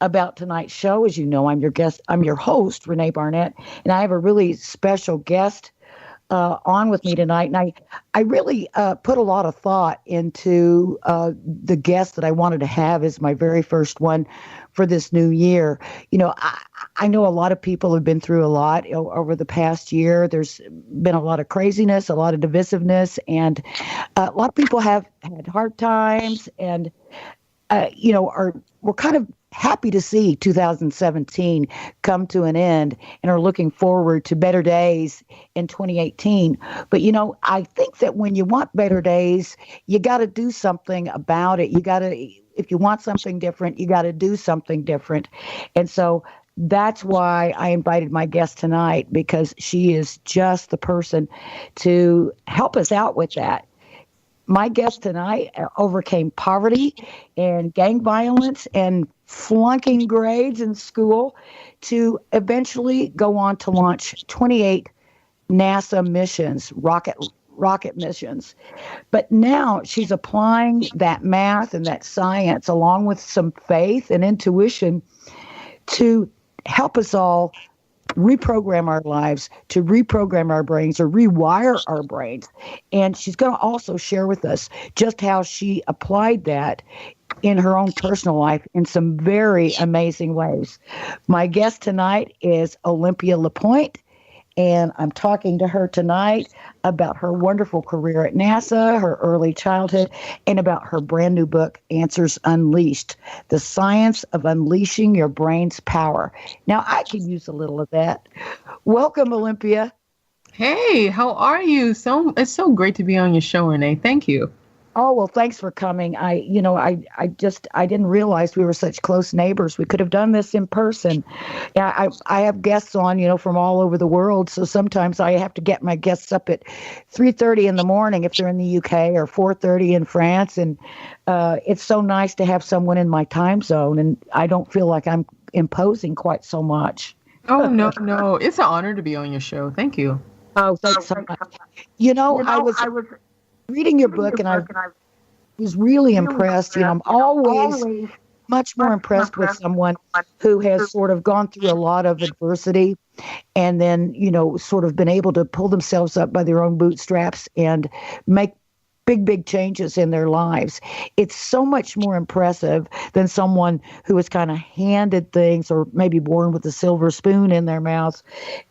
about tonight's show. As you know, I'm your host, René Barnett, and I have a really special guest on with me tonight. And I really put a lot of thought into the guest that I wanted to have as my very first one for this new year. I know a lot of people have been through a lot over the past year. There's been a lot of craziness, a lot of divisiveness, and a lot of people have had hard times and, we're kind of happy to see 2017 come to an end and are looking forward to better days in 2018. But, I think that when you want better days, you got to do something about it. If you want something different, you got to do something different. And so that's why I invited my guest tonight, because she is just the person to help us out with that. My guest tonight overcame poverty and gang violence and flunking grades in school to eventually go on to launch 28 NASA missions, rocket missions. But now she's applying that math and that science along with some faith and intuition to help us all reprogram our lives, to reprogram our brains or rewire our brains. And she's going to also share with us just how she applied that in her own personal life in some very amazing ways. My guest tonight is Olympia LePoint, and I'm talking to her tonight about her wonderful career at NASA, her early childhood, and about her brand new book, Answers Unleashed, The Science of Unleashing Your Brain's Power. Now, I could use a little of that. Welcome, Olympia. Hey, how are you? It's so great to be on your show, Renee. Thank you. Oh, well, thanks for coming. I didn't realize we were such close neighbors. We could have done this in person. Yeah, I have guests on, from all over the world. So sometimes I have to get my guests up at 3:30 in the morning if they're in the UK, or 4:30 in France. And it's so nice to have someone in my time zone, and I don't feel like I'm imposing quite so much. Oh, no. It's an honor to be on your show. Thank you. Oh, thanks so much. I was reading your book, and I was really impressed. I'm always much more impressed with someone who has sort of gone through a lot of adversity and then, sort of been able to pull themselves up by their own bootstraps and make big changes in their lives. It's so much more impressive than someone who was kind of handed things or maybe born with a silver spoon in their mouth.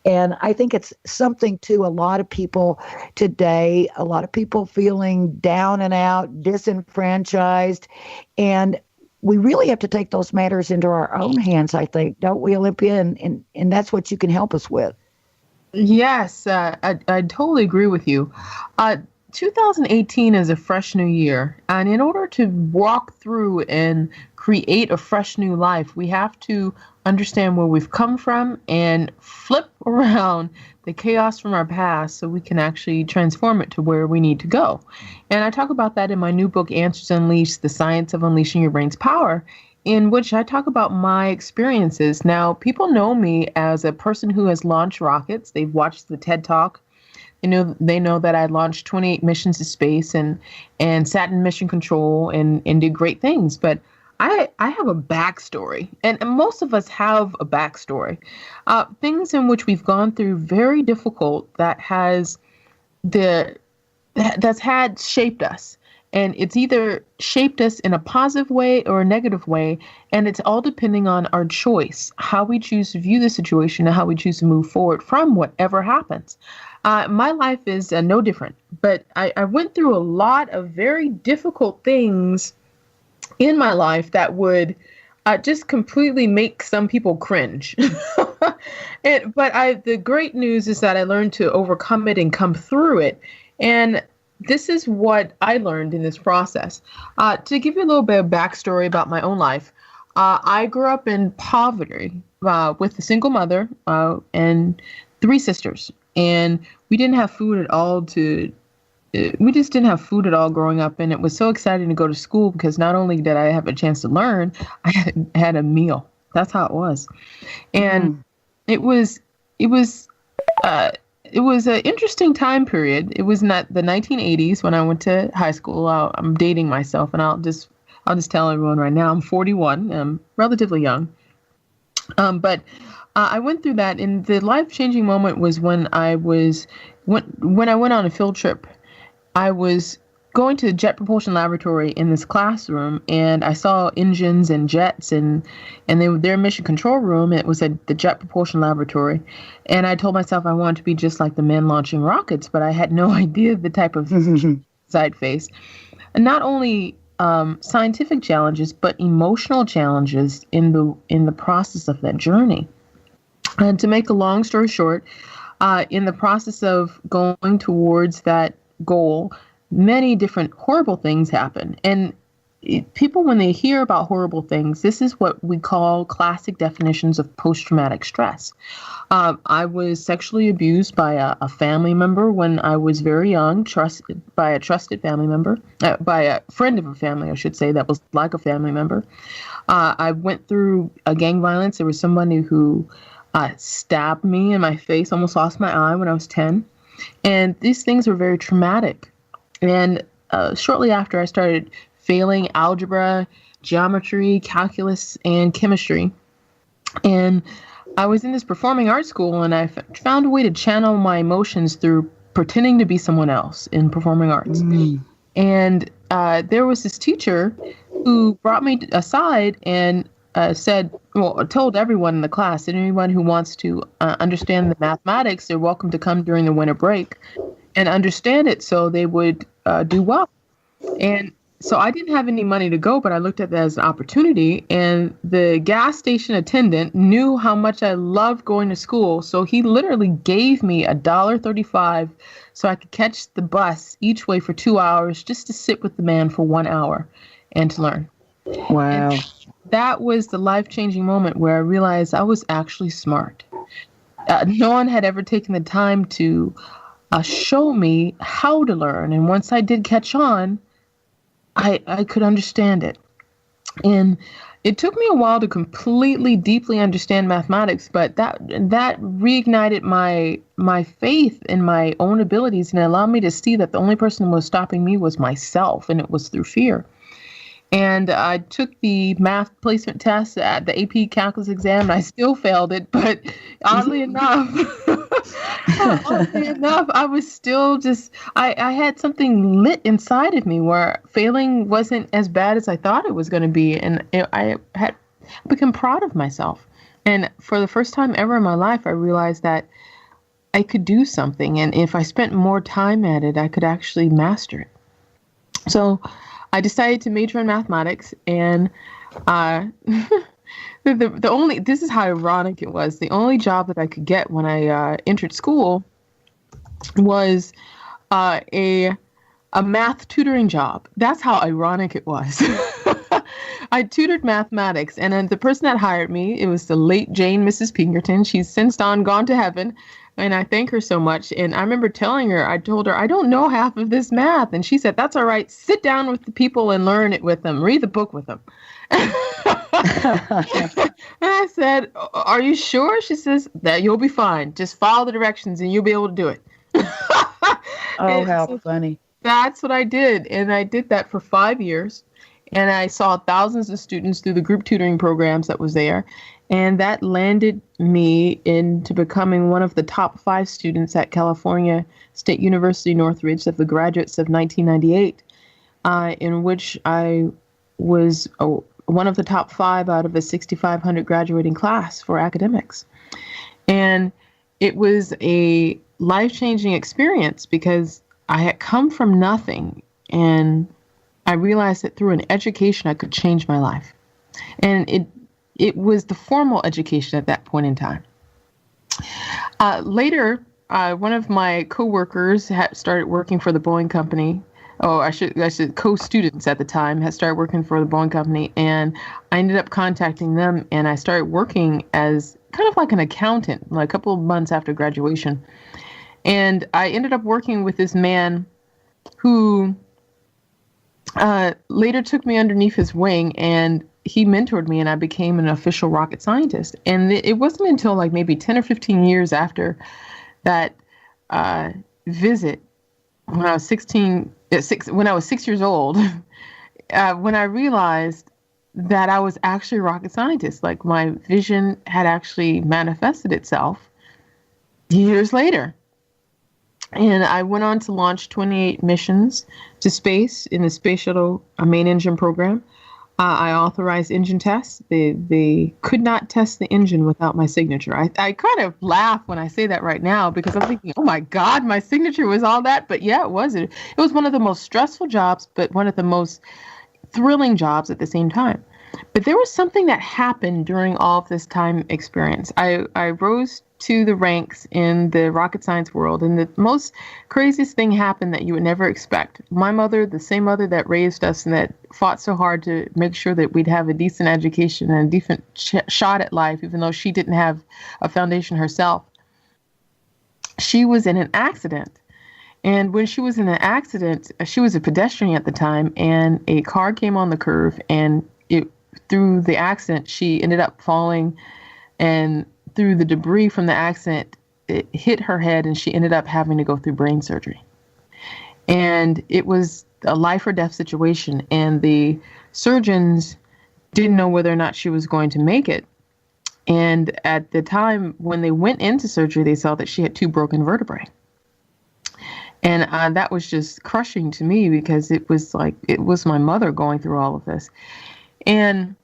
And I think it's something to a lot of people today, a lot of people feeling down and out, disenfranchised. And we really have to take those matters into our own hands, I think, don't we, Olympia? And that's what you can help us with. Yes, I totally agree with you. 2018 is a fresh new year, and in order to walk through and create a fresh new life, we have to understand where we've come from and flip around the chaos from our past so we can actually transform it to where we need to go. And I talk about that in my new book, Answers Unleashed, The Science of Unleashing Your Brain's Power, in which I talk about my experiences. Now, people know me as a person who has launched rockets. They've watched the TED Talk. They know that I launched 28 missions to space and sat in mission control and did great things. But I have a backstory, and most of us have a backstory. Things in which we've gone through very difficult that's had shaped us. And it's either shaped us in a positive way or a negative way. And it's all depending on our choice, how we choose to view the situation and how we choose to move forward from whatever happens. My life is no different, but I went through a lot of very difficult things in my life that would just completely make some people cringe. But the great news is that I learned to overcome it and come through it. And this is what I learned in this process. To give you a little bit of backstory about my own life, I grew up in poverty with a single mother and 3 sisters. And we didn't have food at all we just didn't have food at all growing up. And it was so exciting to go to school because not only did I have a chance to learn, I had a meal. That's how it was. And it was an interesting time period. It was not the 1980s when I went to high school. I'm dating myself, and I'll just tell everyone right now, I'm 41. I'm relatively young. But I went through that, and the life-changing moment was when I went on a field trip. I was going to the Jet Propulsion Laboratory in this classroom, and I saw engines and jets, and their mission control room. It was at the Jet Propulsion Laboratory, and I told myself I wanted to be just like the men launching rockets, but I had no idea the type of I'd face. And not only scientific challenges, but emotional challenges in the process of that journey. And to make a long story short, in the process of going towards that goal, many different horrible things happen. And people, when they hear about horrible things, this is what we call classic definitions of post-traumatic stress. I was sexually abused by a family member when I was very young, by a trusted family member, by a friend of a family, I should say, that was like a family member. I went through gang violence. There was somebody who stabbed me in my face, almost lost my eye when I was 10. And these things were very traumatic. And shortly after, I started failing algebra, geometry, calculus, and chemistry. And I was in this performing arts school, and I found a way to channel my emotions through pretending to be someone else in performing arts. And there was this teacher who brought me aside and told everyone in the class, anyone who wants to understand the mathematics, they're welcome to come during the winter break and understand it so they would do well. And so I didn't have any money to go, but I looked at that as an opportunity. And the gas station attendant knew how much I loved going to school. So he literally gave me $1.35 so I could catch the bus each way for 2 hours just to sit with the man for 1 hour and to learn. Wow. And that was the life-changing moment where I realized I was actually smart. No one had ever taken the time to show me how to learn. And once I did catch on, I could understand it. And it took me a while to completely, deeply understand mathematics, but that reignited my faith in my own abilities and allowed me to see that the only person who was stopping me was myself, and it was through fear. And I took the math placement test at the AP calculus exam, and I still failed it. But oddly enough, I was still I had something lit inside of me where failing wasn't as bad as I thought it was going to be. And I had become proud of myself. And for the first time ever in my life, I realized that I could do something. And if I spent more time at it, I could actually master it. So I decided to major in mathematics, and this is how ironic it was. The only job that I could get when I entered school was a math tutoring job. That's how ironic it was. I tutored mathematics, and then the person that hired me, it was the late Jane, Mrs. Pinkerton. She's since gone to heaven. And I thank her so much. And I remember I told her, I don't know half of this math. And she said, that's all right. Sit down with the people and learn it with them. Read the book with them. And I said, are you sure? She says, that you'll be fine. Just follow the directions and you'll be able to do it. How funny. That's what I did. And I did that for 5 years. And I saw thousands of students through the group tutoring programs that was there. And that landed me into becoming one of the top 5 students at California State University Northridge of the graduates of 1998, in which I was one of the top 5 out of a 6,500 graduating class for academics. And it was a life-changing experience because I had come from nothing, and I realized that through an education, I could change my life. And it was the formal education at that point in time. Later, one of my coworkers had started working for the Boeing company. I should co-students at the time had started working for the Boeing company, and I ended up contacting them, and I started working as kind of like an accountant, like a couple of months after graduation. And I ended up working with this man who later took me underneath his wing, and he mentored me, and I became an official rocket scientist. And it wasn't until like maybe 10 or 15 years after that visit, when I was 6 years old, when I realized that I was actually a rocket scientist. Like my vision had actually manifested itself years later. And I went on to launch 28 missions to space in the Space Shuttle main engine program. I authorized engine tests. They could not test the engine without my signature. I kind of laugh when I say that right now because I'm thinking, oh my God, my signature was all that. But yeah, it was. It was one of the most stressful jobs, but one of the most thrilling jobs at the same time. But there was something that happened during all of this time experience. I rose to the ranks in the rocket science world, and the most craziest thing happened that you would never expect. My mother, the same mother that raised us and that fought so hard to make sure that we'd have a decent education and a decent shot at life, even though she didn't have a foundation herself, she was in an accident. And when she was in an accident, she was a pedestrian at the time, and a car came on the curve, and through the accident, she ended up falling, and through the debris from the accident, it hit her head, and she ended up having to go through brain surgery. And it was a life or death situation, and the surgeons didn't know whether or not she was going to make it. And at the time when they went into surgery, they saw that she had 2 broken vertebrae. And that was just crushing to me because it was my mother going through all of this. And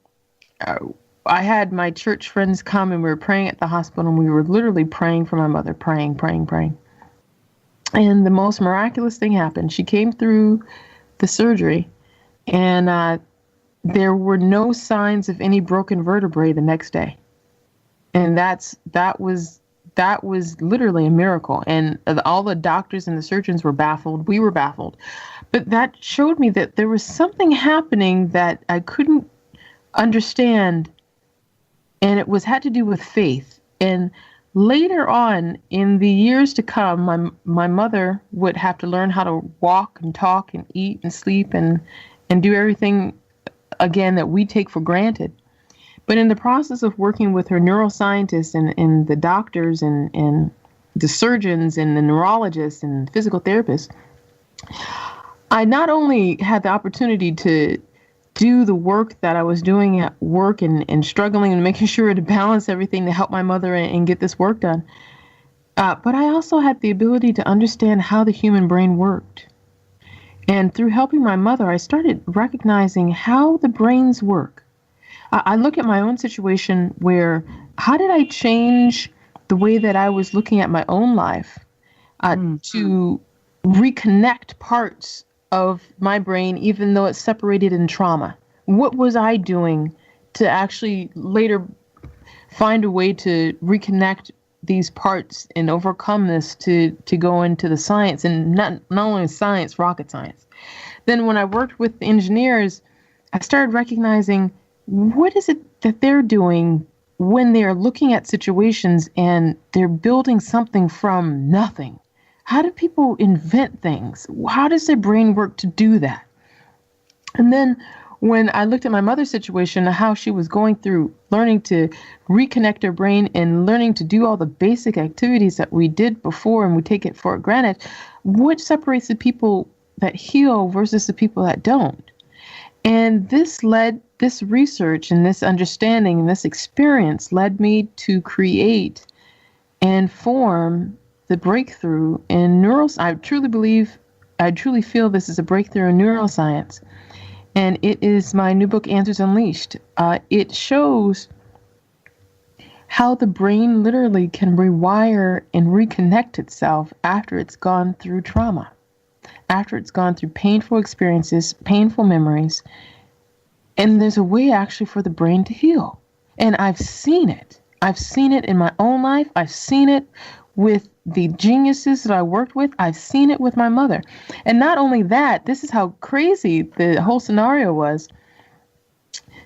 I had my church friends come, and we were praying at the hospital, and we were literally praying for my mother, praying. And the most miraculous thing happened. She came through the surgery, and there were no signs of any broken vertebrae the next day. And that was literally a miracle. And all the doctors and the surgeons were baffled. We were baffled. But that showed me that there was something happening that I couldn't understand, and it had to do with faith. And later on, in the years to come, my mother would have to learn how to walk and talk and eat and sleep and do everything again that we take for granted. But in the process of working with her neuroscientists and the doctors and the surgeons and the neurologists and physical therapists, I not only had the opportunity to do the work that I was doing at work and struggling and making sure to balance everything to help my mother and get this work done, but I also had the ability to understand how the human brain worked. And through helping my mother, I started recognizing how the brains work. I look at my own situation where, how did I change the way that I was looking at my own life to reconnect parts of my brain, even though it's separated in trauma? What was I doing to actually later find a way to reconnect these parts and overcome this to go into the science, and not only science, rocket science? Then when I worked with the engineers, I started recognizing what is it that they're doing when they're looking at situations and they're building something from nothing. How do people invent things? How does their brain work to do that? And then when I looked at my mother's situation, how she was going through learning to reconnect her brain and learning to do all the basic activities that we did before and we take it for granted, what separates the people that heal versus the people that don't? And this research and this understanding and this experience led me to create and form the breakthrough in neuroscience. I truly feel this is a breakthrough in neuroscience. And it is my new book, Answers Unleashed. It shows how the brain literally can rewire and reconnect itself after it's gone through trauma, after it's gone through painful experiences, painful memories. And there's a way actually for the brain to heal. And I've seen it. I've seen it in my own life. I've seen it with the geniuses that I worked with. I've seen it with my mother. And not only that, this is how crazy the whole scenario was.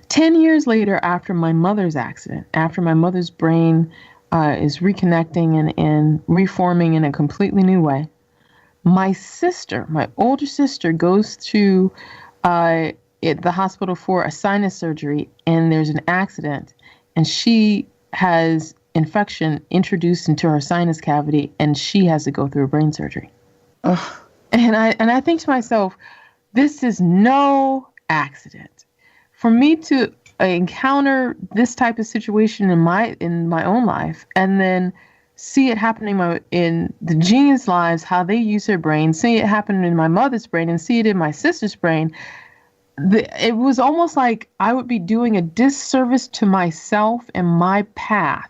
10 years later, after my mother's accident, after my mother's brain is reconnecting and reforming in a completely new way, my sister, my older sister, goes to the hospital for a sinus surgery, and there's an accident, and she has infection introduced into her sinus cavity, and she has to go through a brain surgery. And I think to myself, this is no accident. for me to encounter this type of situation in my own life, and then see it happening in the genius lives, how they use their brain, see it happen in my mother's brain, and see it in my sister's brain, it was almost like I would be doing a disservice to myself and my path,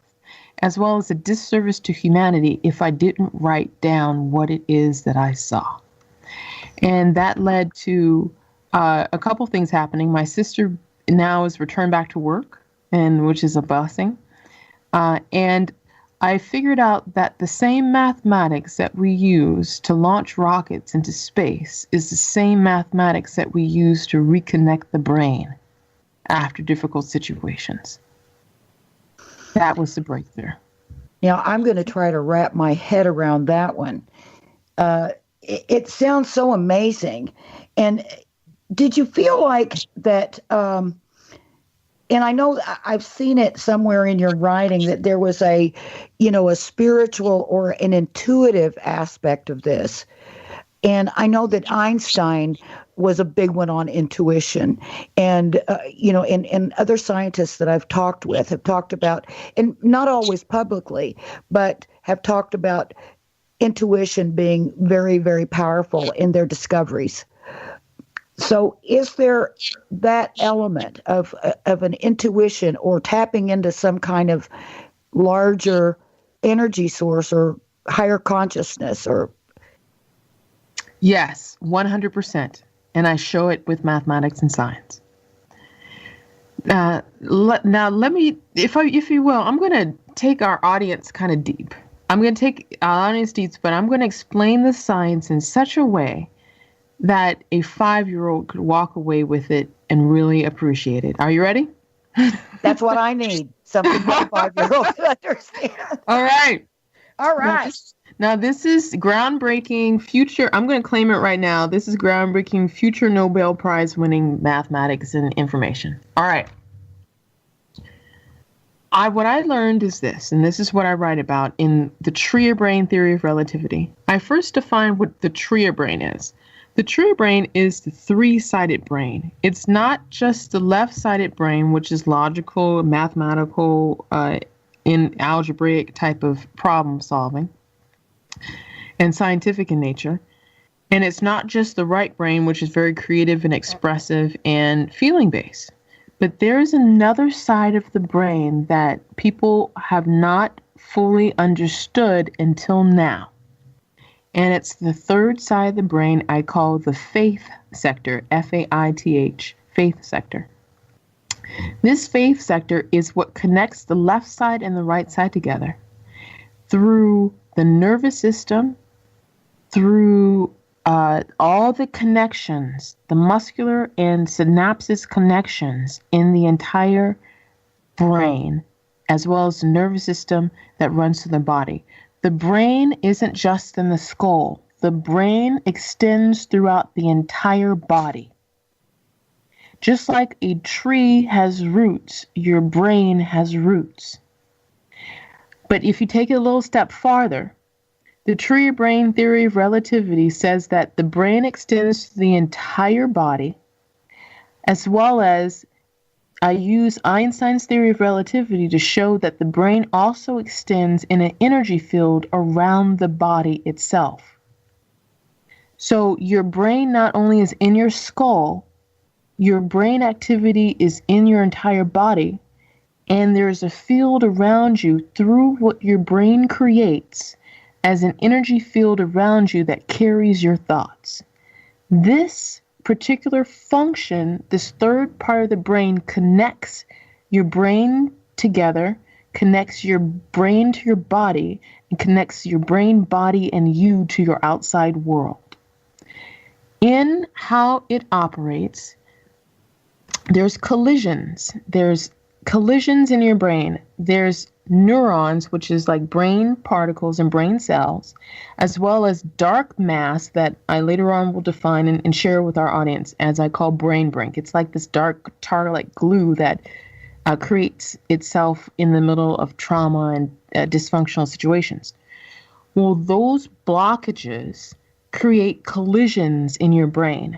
as well as a disservice to humanity, if I didn't write down what it is that I saw. And that led to a couple things happening. My sister now is returned back to work, and which is a blessing. And I figured out that the same mathematics that we use to launch rockets into space is the same mathematics that we use to reconnect the brain after difficult situations. That was the breakthrough. Now, I'm going to try to wrap my head around that one. It sounds so amazing. And did you feel like that, and I know I've seen it somewhere in your writing, that there was a spiritual or an intuitive aspect of this. And I know that Einstein was a big one on intuition. And, and other scientists that I've talked with have talked about, and not always publicly, but have talked about intuition being very, very powerful in their discoveries. So is there that element of an intuition or tapping into some kind of larger energy source or higher consciousness? Or Yes, 100%. And I show it with mathematics and science. Now let me, if you will, I'm going to take our audience kind of deep. I'm going to take our audience deep, but I'm going to explain the science in such a way that a 5-year-old could walk away with it and really appreciate it. Are you ready? That's what I need. Something that a 5-year-old can understand. All right. Now, this is groundbreaking future. I'm going to claim it right now. This is groundbreaking future Nobel Prize winning mathematics and information. All right. What I learned is this, and this is what I write about in the Tria brain theory of relativity. I first defined what the Tria brain is. The Tria brain is the 3-sided brain. It's not just the left-sided brain, which is logical, mathematical, in algebraic type of problem solving and scientific in nature. And it's not just the right brain, which is very creative and expressive and feeling based. But there's another side of the brain that people have not fully understood until now. And it's the third side of the brain I call the faith sector, F-A-I-T-H, faith sector. This faith sector is what connects the left side and the right side together through the nervous system, through all the connections, the muscular and synapses connections in the entire brain, as well as the nervous system that runs through the body. The brain isn't just in the skull. The brain extends throughout the entire body. Just like a tree has roots, your brain has roots. But if you take it a little step farther, the Tria brain theory of relativity says that the brain extends to the entire body, as well as I use Einstein's theory of relativity to show that the brain also extends in an energy field around the body itself. So your brain not only is in your skull, your brain activity is in your entire body, and there's a field around you through what your brain creates as an energy field around you that carries your thoughts. This particular function, this third part of the brain, connects your brain together, connects your brain to your body, and connects your brain, body, and you to your outside world. In how it operates, there's collisions. There's collisions in your brain. There's neurons, which is like brain particles and brain cells, as well as dark mass that I later on will define and share with our audience as I call brain brink. It's like this dark tar-like glue that creates itself in the middle of trauma and dysfunctional situations. Well, those blockages create collisions in your brain.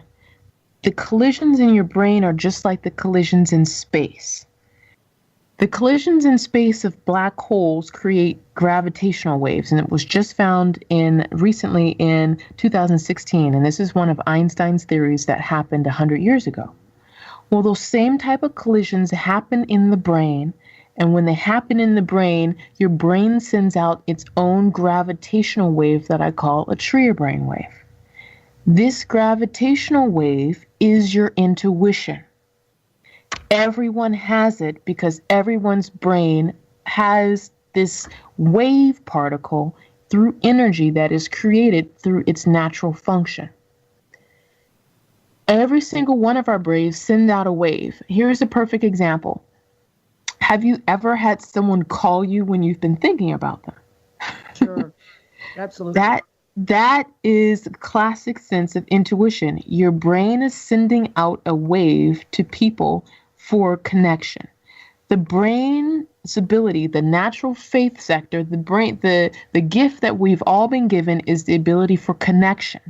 the collisions in your brain are just like the collisions in space. The collisions in space of black holes create gravitational waves, and it was just found recently in 2016, and this is one of Einstein's theories that happened 100 years ago. Well, those same type of collisions happen in the brain, and when they happen in the brain, your brain sends out its own gravitational wave that I call a tree brain wave. This gravitational wave is your intuition. Everyone has it because everyone's brain has this wave particle through energy that is created through its natural function. Every single one of our brains send out a wave. Here's a perfect example. Have you ever had someone call you when you've been thinking about them? Sure, absolutely. That is the classic sense of intuition. Your brain is sending out a wave to people for connection. The brain's ability, the natural faith sector, the gift that we've all been given is the ability for connection.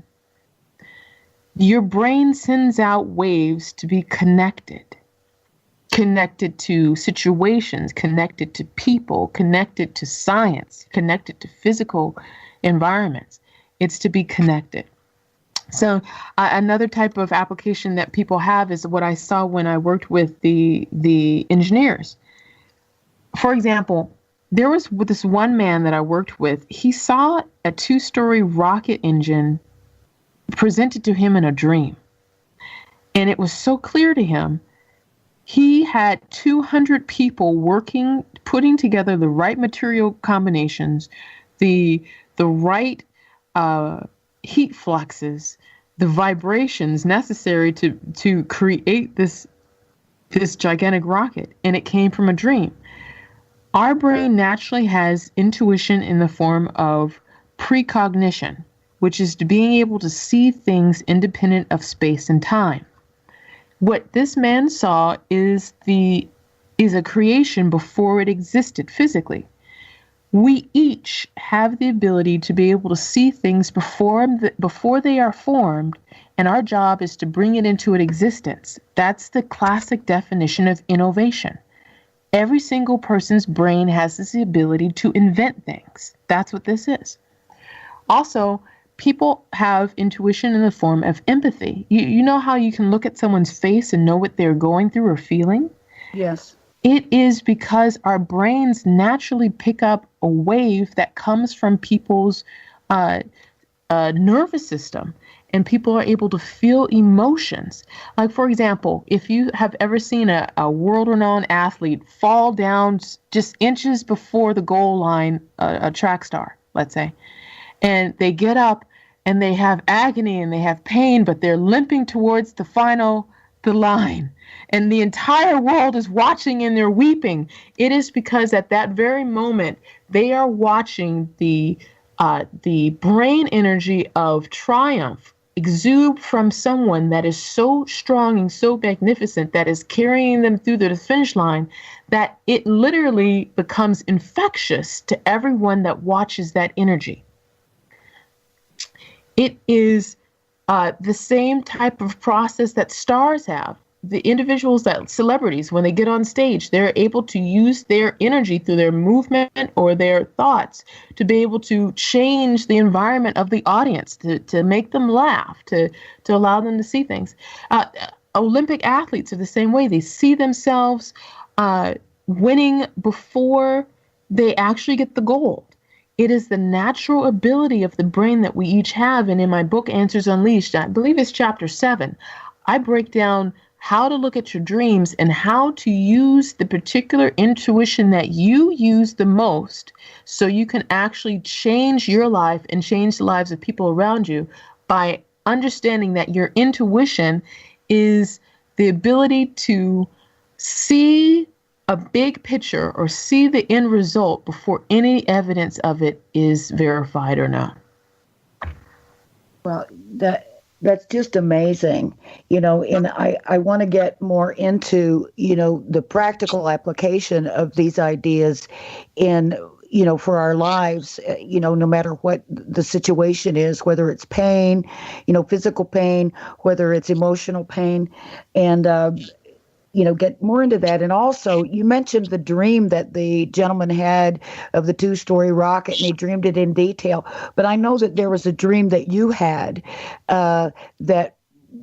Your brain sends out waves to be connected to situations, connected to people, connected to science, connected to physical environments. It's to be connected. So another type of application that people have is what I saw when I worked with the engineers. For example, there was this one man that I worked with. He saw a 2-story rocket engine presented to him in a dream. And it was so clear to him. He had 200 people working, putting together the right material combinations, the right heat fluxes, the vibrations necessary to create this gigantic rocket, and it came from a dream. Our brain naturally has intuition in the form of precognition, which is being able to see things independent of space and time. What this man saw is a creation before it existed physically. We each have the ability to be able to see things before they are formed, and our job is to bring it into existence. That's the classic definition of innovation. Every single person's brain has this ability to invent things. That's what this is. Also, people have intuition in the form of empathy. You know how you can look at someone's face and know what they're going through or feeling? Yes. It is because our brains naturally pick up a wave that comes from people's nervous system, and people are able to feel emotions. Like, for example, if you have ever seen a world-renowned athlete fall down just inches before the goal line, a track star, let's say, and they get up and they have agony and they have pain, but they're limping towards the line, and the entire world is watching and they're weeping. It is because at that very moment they are watching the brain energy of triumph exude from someone that is so strong and so magnificent that is carrying them through the finish line that it literally becomes infectious to everyone that watches that energy. It is the same type of process that stars have. The individuals that celebrities, when they get on stage, they're able to use their energy through their movement or their thoughts to be able to change the environment of the audience, to make them laugh, to allow them to see things. Olympic athletes are the same way. They see themselves winning before they actually get the gold. It is the natural ability of the brain that we each have. And in my book, Answers Unleashed, I believe it's chapter 7, I break down how to look at your dreams and how to use the particular intuition that you use the most so you can actually change your life and change the lives of people around you by understanding that your intuition is the ability to see a big picture or see the end result before any evidence of it is verified or not. Well, that's just amazing, and I want to get more into, the practical application of these ideas in for our lives, no matter what the situation is, whether it's pain, physical pain, whether it's emotional pain, and, get more into that. And also, you mentioned the dream that the gentleman had of the 2-story rocket, and he dreamed it in detail. But I know that there was a dream that you had that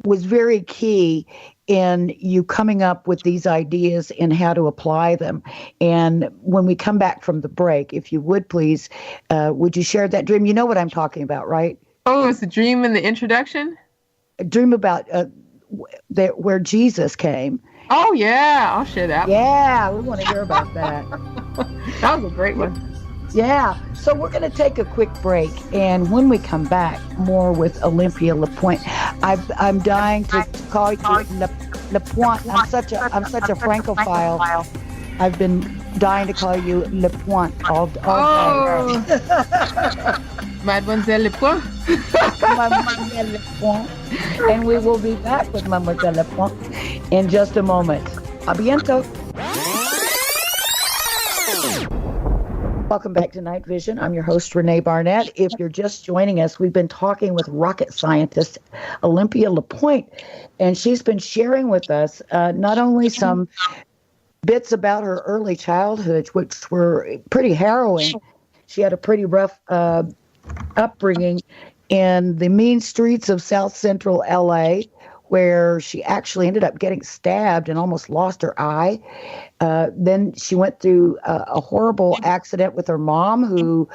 was very key in you coming up with these ideas and how to apply them. And when we come back from the break, if you would please, would you share that dream? You know what I'm talking about, right? Oh, it's a dream in the introduction? A dream about where Jesus came. Oh, yeah. I'll share that. Yeah, we want to hear about that. That was a great one. Yeah. So we're going to take a quick break, and when we come back, more with Olympia LePoint. I'm dying to call you LePoint. I'm such a francophile. I've been dying to call you LePoint all day. Mademoiselle LePoint. Mademoiselle LePoint. And we will be back with Mademoiselle LePoint in just a moment. A bientôt. Welcome back to Night Vision. I'm your host, René Barnett. If you're just joining us, we've been talking with rocket scientist Olympia LePoint, and she's been sharing with us not only some bits about her early childhood, which were pretty harrowing. She had a pretty rough upbringing in the mean streets of South Central LA, where she actually ended up getting stabbed and almost lost her eye. Then she went through a horrible accident with her mom, who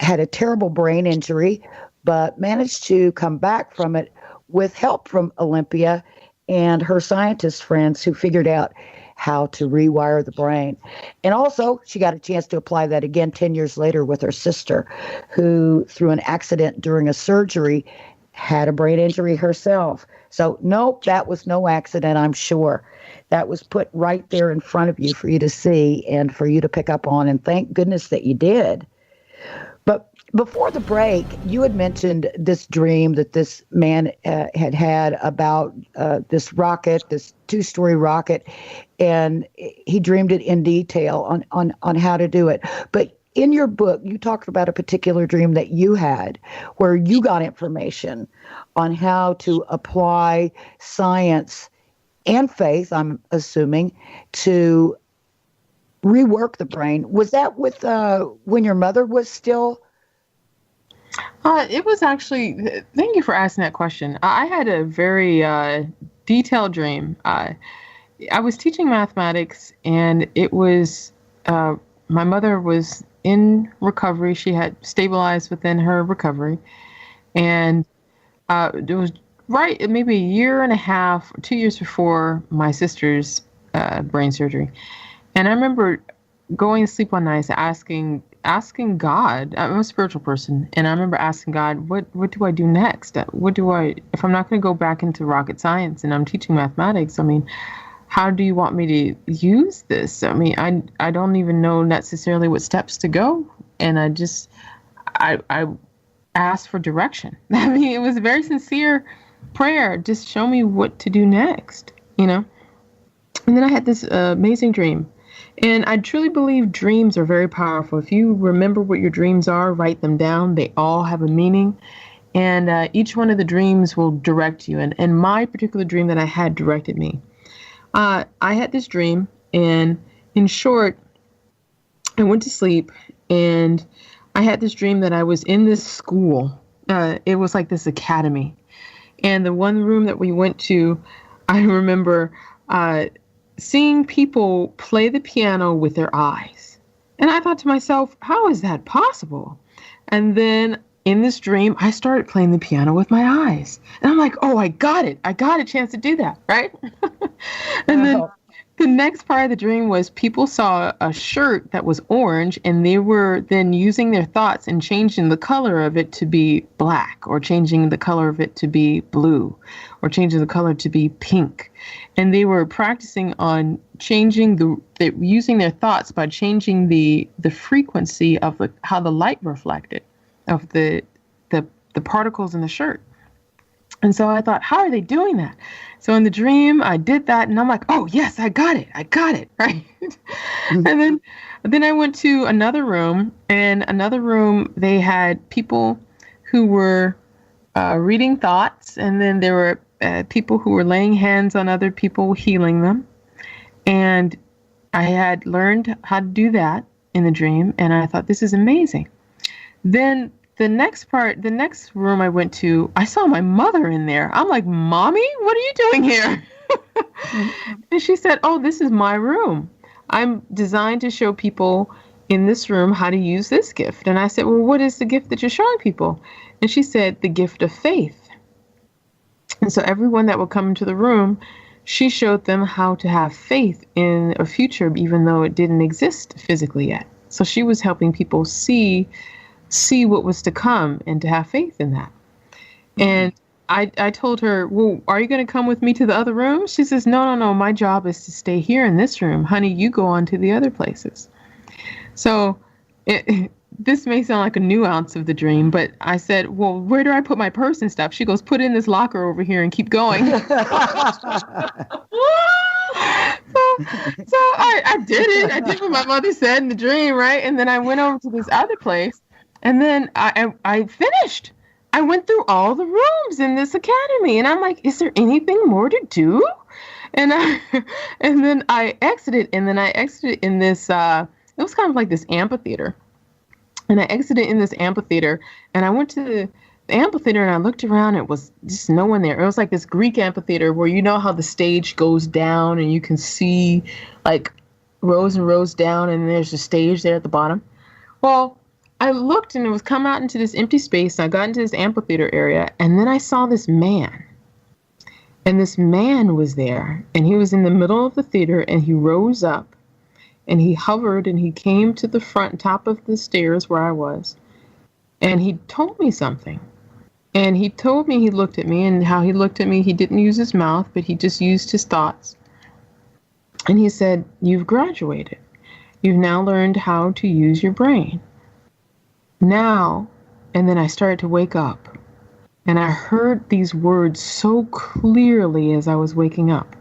had a terrible brain injury, but managed to come back from it with help from Olympia and her scientist friends, who figured out how to rewire the brain. And also, she got a chance to apply that again 10 years later with her sister, who, through an accident during a surgery, had a brain injury herself. So, nope, that was no accident, I'm sure. That was put right there in front of you for you to see and for you to pick up on, and thank goodness that you did. But before the break, you had mentioned this dream that this man had about this rocket, this 2-story rocket, and he dreamed it in detail on how to do it. But in your book, you talked about a particular dream that you had where you got information on how to apply science and faith, I'm assuming, to rework the brain. Was that with when your mother was still? It was actually, thank you for asking that question. I had a very detailed dream. I was teaching mathematics, and it was, my mother was in recovery. She had stabilized within her recovery. And it was maybe a year and a half, 2 years before my sister's brain surgery. And I remember going to sleep one night asking God. I'm a spiritual person, and I remember asking God, what do I do next? If I'm not going to go back into rocket science and I'm teaching mathematics, how do you want me to use this? I don't even know necessarily what steps to go. And I asked for direction. It was a very sincere prayer. Just show me what to do next, And then I had this amazing dream. And I truly believe dreams are very powerful. If you remember what your dreams are, write them down. They all have a meaning. And each one of the dreams will direct you. And my particular dream that I had directed me. I had this dream, and in short, I went to sleep, and I had this dream that I was in this school. It was like this academy. And the one room that we went to, I remember seeing people play the piano with their eyes. And I thought to myself, how is that possible? And then in this dream, I started playing the piano with my eyes. And I'm like, oh, I got it. I got a chance to do that, right? And then the next part of the dream was people saw a shirt that was orange, and they were then using their thoughts and changing the color of it to be black, or changing the color of it to be blue, or changing the color to be pink. And they were practicing on changing using their thoughts by changing the frequency of how the light reflected of the particles in the shirt. And so I thought, how are they doing that? So in the dream, I did that, and I'm like, oh, yes, I got it, right? And then I went to another room, and another room, they had people who were reading thoughts, and then there were people who were laying hands on other people, healing them. And I had learned how to do that in the dream, and I thought, this is amazing. Then the next room I went to, I saw my mother in there. I'm like, Mommy, what are you doing here? And she said, oh, this is my room. I'm designed to show people in this room how to use this gift. And I said, well, what is the gift that you're showing people? And she said, the gift of faith. And so everyone that would come into the room, she showed them how to have faith in a future, even though it didn't exist physically yet. So she was helping people see what was to come and to have faith in that. And I told her, well, are you going to come with me to the other room? She says, no, my job is to stay here in this room. Honey, you go on to the other places. So this may sound like a nuance of the dream, but I said, well, where do I put my purse and stuff? She goes, put it in this locker over here and keep going. So I did it. I did what my mother said in the dream, right? And then I went over to this other place, and then I finished. I went through all the rooms in this academy, and I'm like, is there anything more to do? And then I exited, in this, it was kind of like this amphitheater. And I exited in this amphitheater, and I went to the amphitheater, and I looked around. It was just no one there. It was like this Greek amphitheater where you know how the stage goes down, and you can see like rows and rows down, and there's a stage there at the bottom. Well, I looked, and it was come out into this empty space, and I got into this amphitheater area, and then I saw this man. And this man was there, and he was in the middle of the theater, and he rose up. And he hovered, and he came to the front top of the stairs where I was. And he told me something. And he told me, he looked at me, and how he looked at me, he didn't use his mouth, but he just used his thoughts. And he said, you've graduated. You've now learned how to use your brain. Now, and then I started to wake up. And I heard these words so clearly as I was waking up.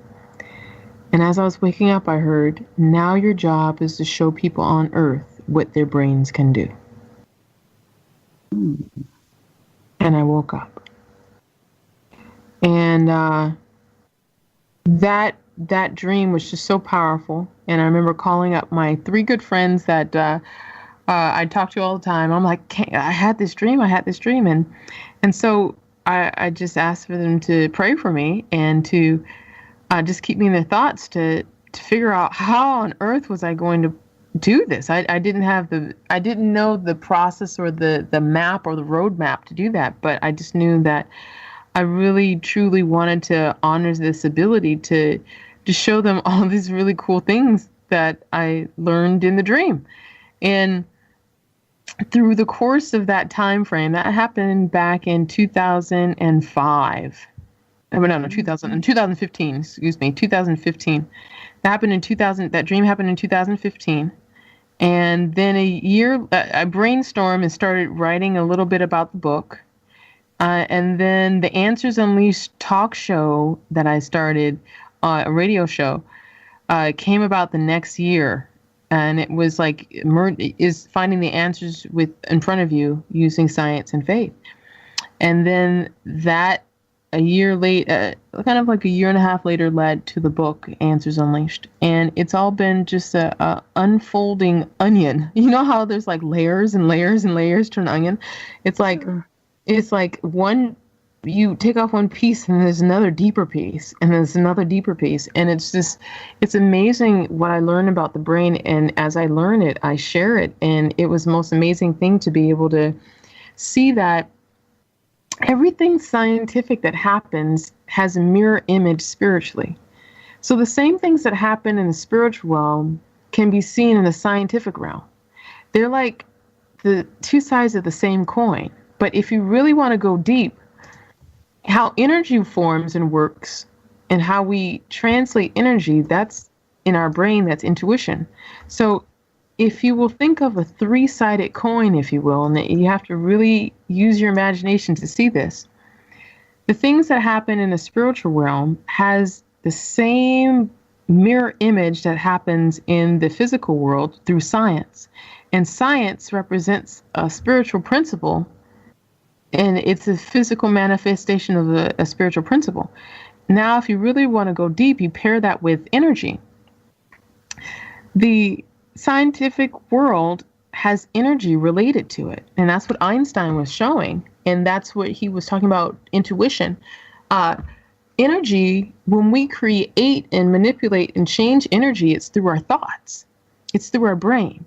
And as I was waking up, I heard, now your job is to show people on Earth what their brains can do. And I woke up. And that dream was just so powerful. And I remember calling up my 3 good friends that I talk to all the time. I'm like, I had this dream. And so I just asked for them to pray for me and to just keep me in their thoughts to figure out how on earth was I going to do this. I didn't know the process or the map or the roadmap to do that, but I just knew that I really truly wanted to honor this ability to show them all these really cool things that I learned in the dream. And through the course of that time frame, that happened back in 2005. In 2015, 2015. That dream happened in 2015. And then a year, I brainstormed and started writing a little bit about the book. And then the Answers Unleashed talk show that I started, a radio show, came about the next year. And it was like, is finding the answers in front of you using science and faith. And then that, a year later, kind of like a year and a half later, led to the book Answers Unleashed. And it's all been just a unfolding onion. You know how there's like layers and layers and layers to an onion? It's like one, you take off one piece and there's another deeper piece and there's another deeper piece. And it's amazing what I learn about the brain. And as I learn it, I share it. And it was the most amazing thing to be able to see that everything scientific that happens has a mirror image spiritually. So the same things that happen in the spiritual realm can be seen in the scientific realm. They're like the 2 sides of the same coin. But if you really want to go deep, how energy forms and works and how we translate energy, that's in our brain, that's intuition. So if you will think of a 3-sided coin, if you will, and that you have to really use your imagination to see this, the things that happen in the spiritual realm has the same mirror image that happens in the physical world through science. And science represents a spiritual principle, and it's a physical manifestation of a spiritual principle. Now, if you really want to go deep, you pair that with energy. The scientific world has energy related to it, and that's what Einstein was showing, and that's what he was talking about, intuition. Energy, when we create and manipulate and change energy, it's through our thoughts. It's through our brain.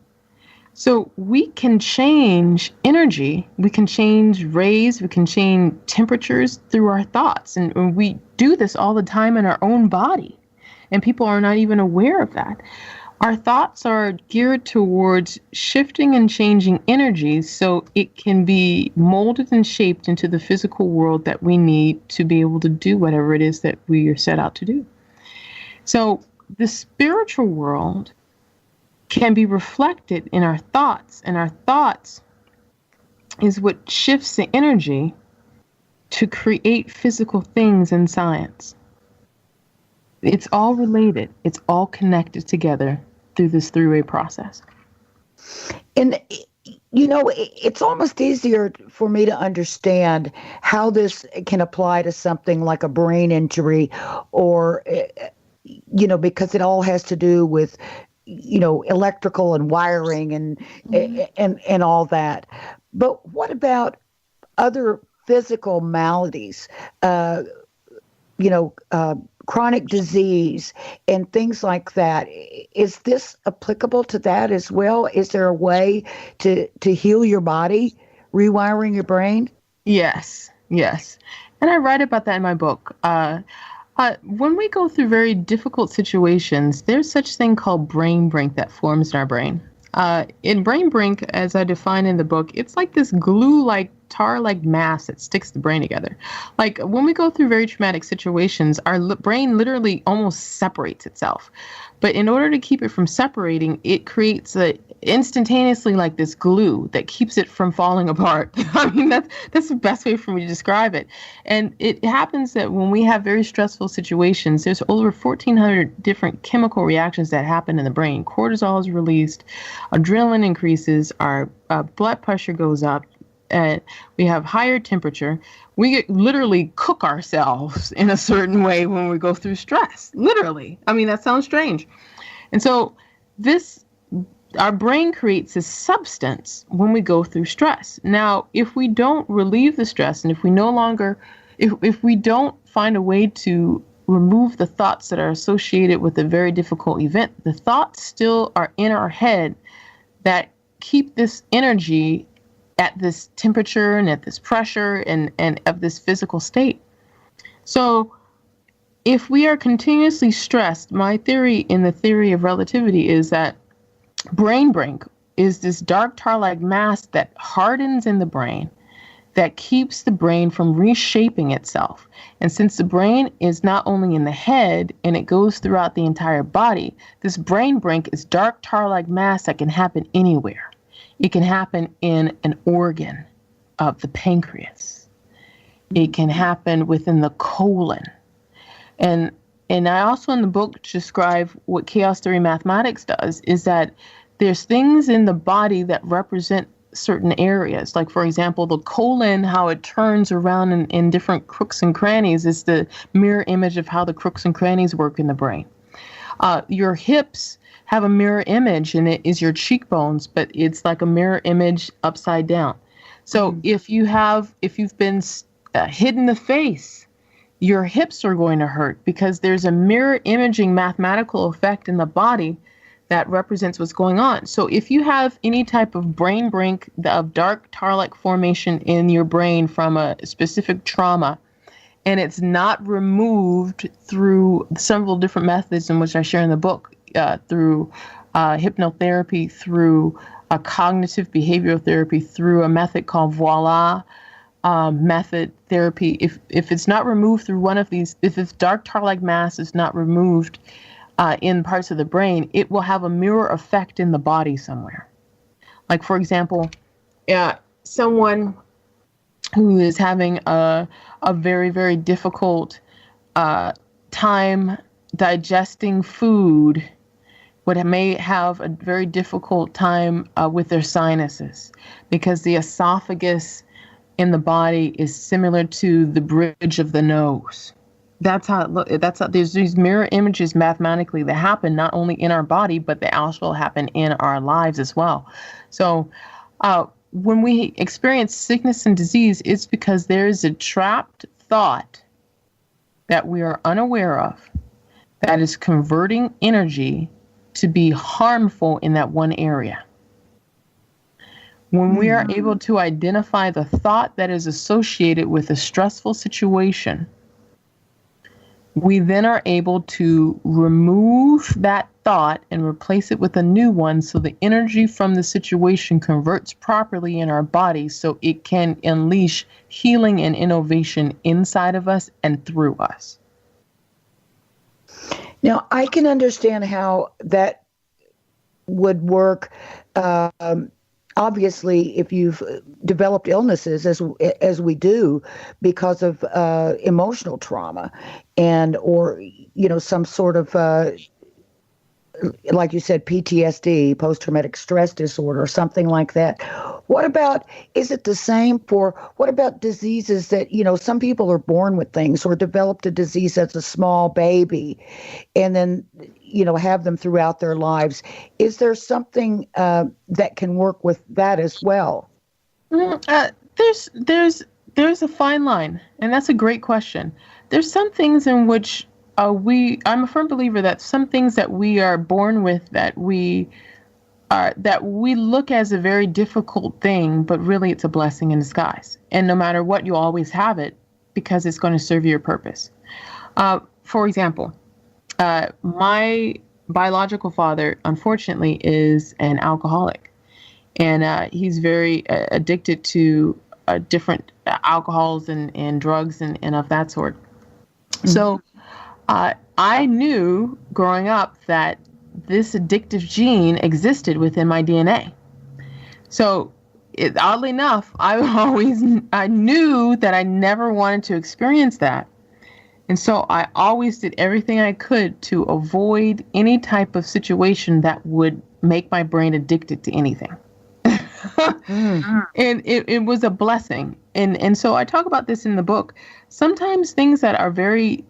So we can change energy, we can change rays, we can change temperatures through our thoughts. And we do this all the time in our own body. And people are not even aware of that. Our thoughts are geared towards shifting and changing energies so it can be molded and shaped into the physical world that we need to be able to do whatever it is that we are set out to do. So the spiritual world can be reflected in our thoughts, and our thoughts is what shifts the energy to create physical things in science. It's all related. It's all connected together through this three-way process. And, you know, it's almost easier for me to understand how this can apply to something like a brain injury or, you know, because it all has to do with, you know, electrical and wiring and all that. But what about other physical maladies, chronic disease and things like that? Is this applicable to that as well? Is there a way to heal your body, rewiring your brain? Yes. And I write about that in my book. When we go through very difficult situations, there's such thing called brain brink that forms in our brain. In brain brink, as I define in the book, it's like this glue-like, tar-like mass that sticks the brain together. Like when we go through very traumatic situations, our brain literally almost separates itself. But in order to keep it from separating, it creates instantaneously like this glue that keeps it from falling apart. I mean, that's the best way for me to describe it. And it happens that when we have very stressful situations, there's over 1,400 different chemical reactions that happen in the brain. Cortisol is released, adrenaline increases, our blood pressure goes up, and we have higher temperature. We literally cook ourselves in a certain way when we go through stress. Literally. I mean, that sounds strange. And so our brain creates this substance when we go through stress. Now, if we don't relieve the stress, and if we don't find a way to remove the thoughts that are associated with a very difficult event, the thoughts still are in our head that keep this energy at this temperature and at this pressure and of this physical state. So if we are continuously stressed, my theory in the theory of relativity is that brain brink is this dark tar-like mass that hardens in the brain that keeps the brain from reshaping itself. And since the brain is not only in the head and it goes throughout the entire body, this brain brink is dark tar-like mass that can happen anywhere. It can happen in an organ of the pancreas. It can happen within the colon. And I also in the book describe what chaos theory mathematics does, is that there's things in the body that represent certain areas. Like, for example, the colon, how it turns around in different crooks and crannies is the mirror image of how the crooks and crannies work in the brain. Your hips have a mirror image, and it is your cheekbones, but it's like a mirror image upside down. So if you've been hit in the face, your hips are going to hurt because there's a mirror imaging mathematical effect in the body that represents what's going on. So if you have any type of brain brink of dark tar-like formation in your brain from a specific trauma, and it's not removed through several different methods in which I share in the book, through hypnotherapy, through cognitive behavioral therapy, through a method called Voila method therapy. If it's not removed through one of these, if this dark tar-like mass is not removed in parts of the brain, it will have a mirror effect in the body somewhere. Like, for example, someone who is having a very, very difficult time digesting food may have a very difficult time with their sinuses, because the esophagus in the body is similar to the bridge of the nose. That's how there's these mirror images mathematically that happen not only in our body, but they also happen in our lives as well. So when we experience sickness and disease, it's because there is a trapped thought that we are unaware of that is converting energy to be harmful in that one area. When we are able to identify the thought that is associated with a stressful situation, we then are able to remove that thought and replace it with a new one, so the energy from the situation converts properly in our body, so it can unleash healing and innovation inside of us and through us. Now, I can understand how that would work. Obviously, if you've developed illnesses, as we do, because of emotional trauma, or some sort of like you said, PTSD, post-traumatic stress disorder, or something like that. What about, is it the same what about diseases that, some people are born with things or developed a disease as a small baby and then, have them throughout their lives? Is there something that can work with that as well? There's a fine line, and that's a great question. There's some things in which I'm a firm believer that some things that we are born with that we look as a very difficult thing, but really it's a blessing in disguise. And no matter what, you always have it because it's going to serve your purpose. For example, my biological father, unfortunately, is an alcoholic, and he's very addicted to different alcohols and drugs and of that sort. Mm-hmm. So I knew growing up that this addictive gene existed within my DNA. So oddly enough, I knew that I never wanted to experience that. And so I always did everything I could to avoid any type of situation that would make my brain addicted to anything. And it was a blessing. And so I talk about this in the book. Sometimes things that are very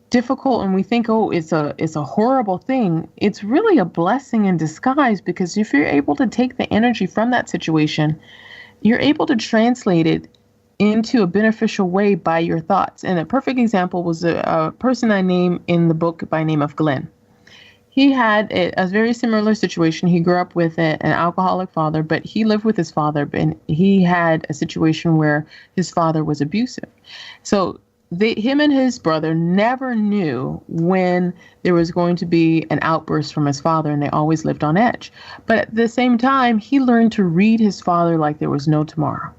difficult and we think, it's a horrible thing, it's really a blessing in disguise, because if you're able to take the energy from that situation, you're able to translate it into a beneficial way by your thoughts. And a perfect example was a person I name in the book by name of Glenn. He had a very similar situation. He grew up with an alcoholic father, but he lived with his father, and he had a situation where his father was abusive. So him and his brother never knew when there was going to be an outburst from his father, and they always lived on edge. But at the same time, he learned to read his father like there was no tomorrow.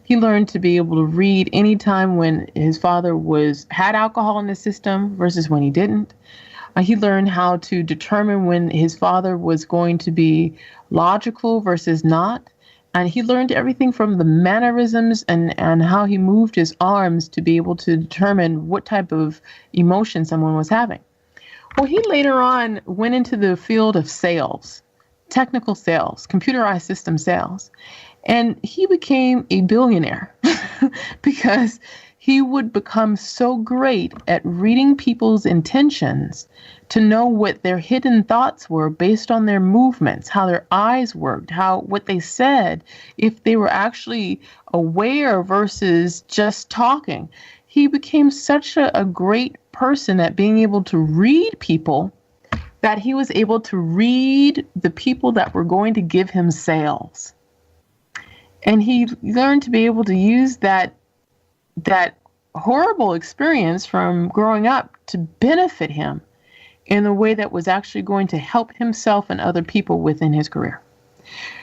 He learned to be able to read any time when his father had alcohol in the system versus when he didn't. He learned how to determine when his father was going to be logical versus not. And he learned everything from the mannerisms and how he moved his arms to be able to determine what type of emotion someone was having. Well, he later on went into the field of sales, technical sales, computerized system sales. And he became a billionaire because he would become so great at reading people's intentions to know what their hidden thoughts were based on their movements, how their eyes worked, what they said, if they were actually aware versus just talking. He became such a great person at being able to read people that he was able to read the people that were going to give him sales. And he learned to be able to use that horrible experience from growing up to benefit him in a way that was actually going to help himself and other people within his career.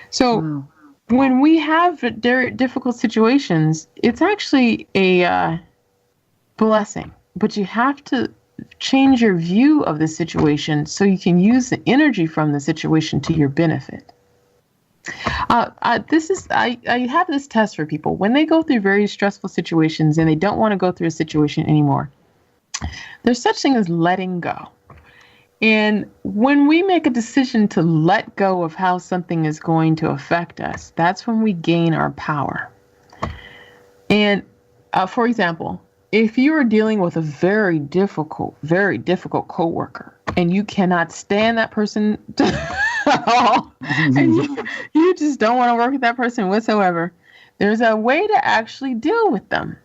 So when we have difficult situations, it's actually a blessing, but you have to change your view of the situation so you can use the energy from the situation to your benefit. I have this test for people when they go through very stressful situations and they don't want to go through a situation anymore. There's such thing as letting go. And when we make a decision to let go of how something is going to affect us, that's when we gain our power. And for example, if you are dealing with a very difficult coworker and you cannot stand that person at all, and you just don't want to work with that person whatsoever, there's a way to actually deal with them.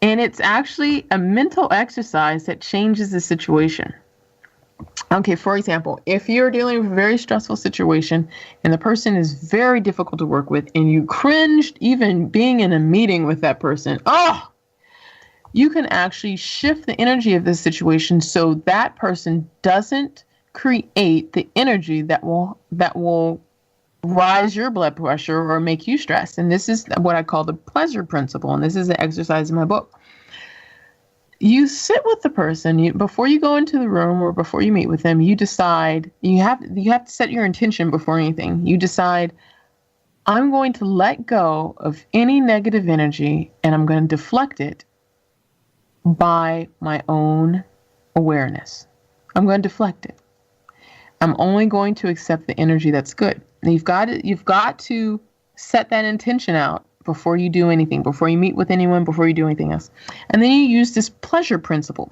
And it's actually a mental exercise that changes the situation. Okay, for example, if you're dealing with a very stressful situation and the person is very difficult to work with and you cringed even being in a meeting with that person, you can actually shift the energy of this situation so that person doesn't create the energy that will rise your blood pressure or make you stressed. And this is what I call the pleasure principle. And this is the exercise in my book. You sit with the person before you go into the room or before you meet with them. You decide you have to set your intention before anything. You decide, I'm going to let go of any negative energy and I'm going to deflect it by my own awareness. I'm going to deflect it. I'm only going to accept the energy that's good. And you've got to set that intention out before you do anything, before you meet with anyone, before you do anything else. And then you use this pleasure principle.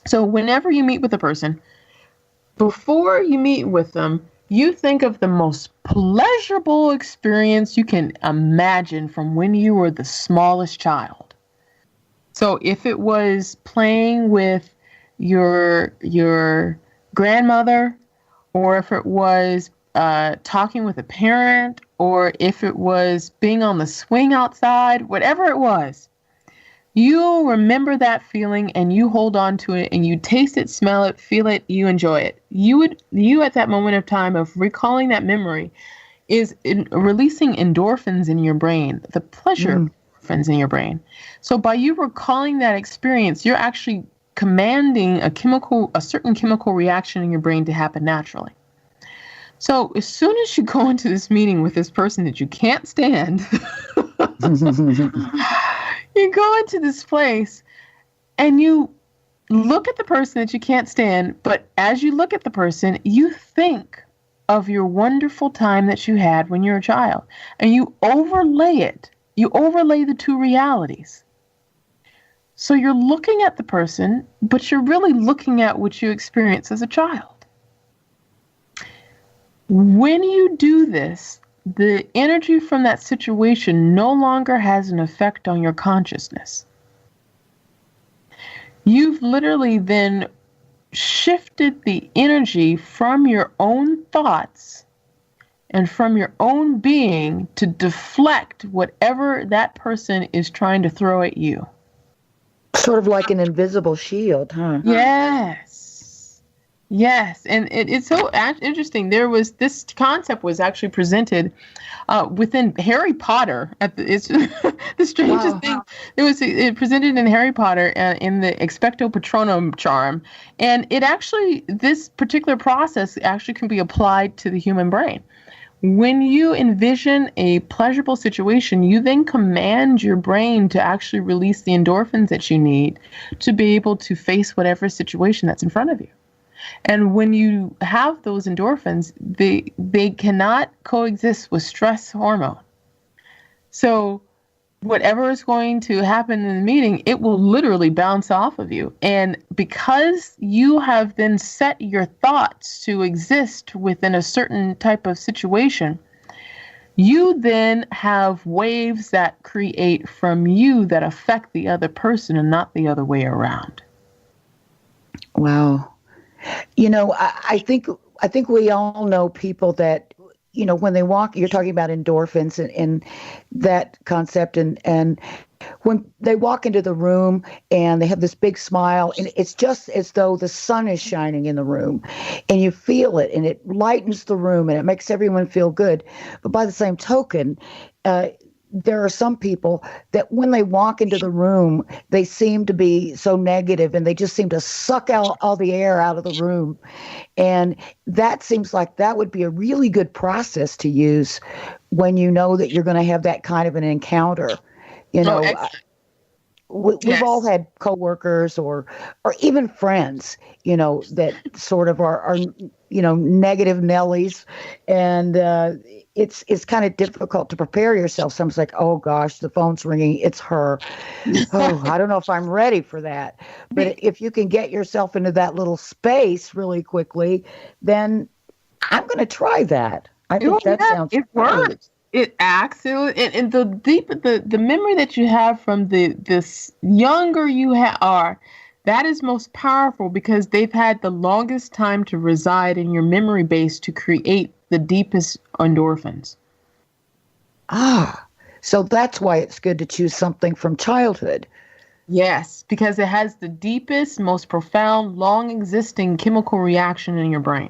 So whenever you meet with a person, before you meet with them, you think of the most pleasurable experience you can imagine from when you were the smallest child. So if it was playing with your grandmother, or if it was talking with a parent, or if it was being on the swing outside, whatever it was, you'll remember that feeling and you hold on to it and you taste it, smell it, feel it, you enjoy it. You at that moment of time of recalling that memory is releasing endorphins in your brain, the pleasure endorphins in your brain. So by you recalling that experience, you're actually commanding a certain chemical reaction in your brain to happen naturally. So as soon as you go into this meeting with this person that you can't stand, you go into this place and you look at the person that you can't stand, but as you look at the person, you think of your wonderful time that you had when you were a child, and you overlay it. You overlay the two realities. So you're looking at the person, but you're really looking at what you experienced as a child. When you do this, the energy from that situation no longer has an effect on your consciousness. You've literally then shifted the energy from your own thoughts and from your own being to deflect whatever that person is trying to throw at you. Sort of like an invisible shield, huh? Yes, and it's so interesting. This concept was actually presented within Harry Potter. It's the strangest thing. It presented in Harry Potter in the Expecto Patronum charm, and this particular process actually can be applied to the human brain. When you envision a pleasurable situation, you then command your brain to actually release the endorphins that you need to be able to face whatever situation that's in front of you. And when you have those endorphins, they cannot coexist with stress hormone. So whatever is going to happen in the meeting, it will literally bounce off of you. And because you have then set your thoughts to exist within a certain type of situation, you then have waves that create from you that affect the other person and not the other way around. Wow. You know, I think we all know people that, you know, when they walk, you're talking about endorphins and that concept, and when they walk into the room and they have this big smile, and it's just as though the sun is shining in the room, and you feel it, and it lightens the room, and it makes everyone feel good. But by the same token, there are some people that when they walk into the room, they seem to be so negative and they just seem to suck out all the air out of the room. And that seems like that would be a really good process to use when you know that you're going to have that kind of an encounter. You know, we've all had coworkers or even friends, you know, that sort of are you know, negative Nellies, and it's kind of difficult to prepare yourself. Someone's like, oh gosh, the phone's ringing, it's her. Oh, I don't know if I'm ready for that. But if you can get yourself into that little space really quickly, then I'm going to try that. I think that sounds it works. It acts, and the memory that you have from this younger you are, that is most powerful because they've had the longest time to reside in your memory base to create the deepest endorphins. So that's why it's good to choose something from childhood. Yes, because it has the deepest, most profound, long-existing chemical reaction in your brain.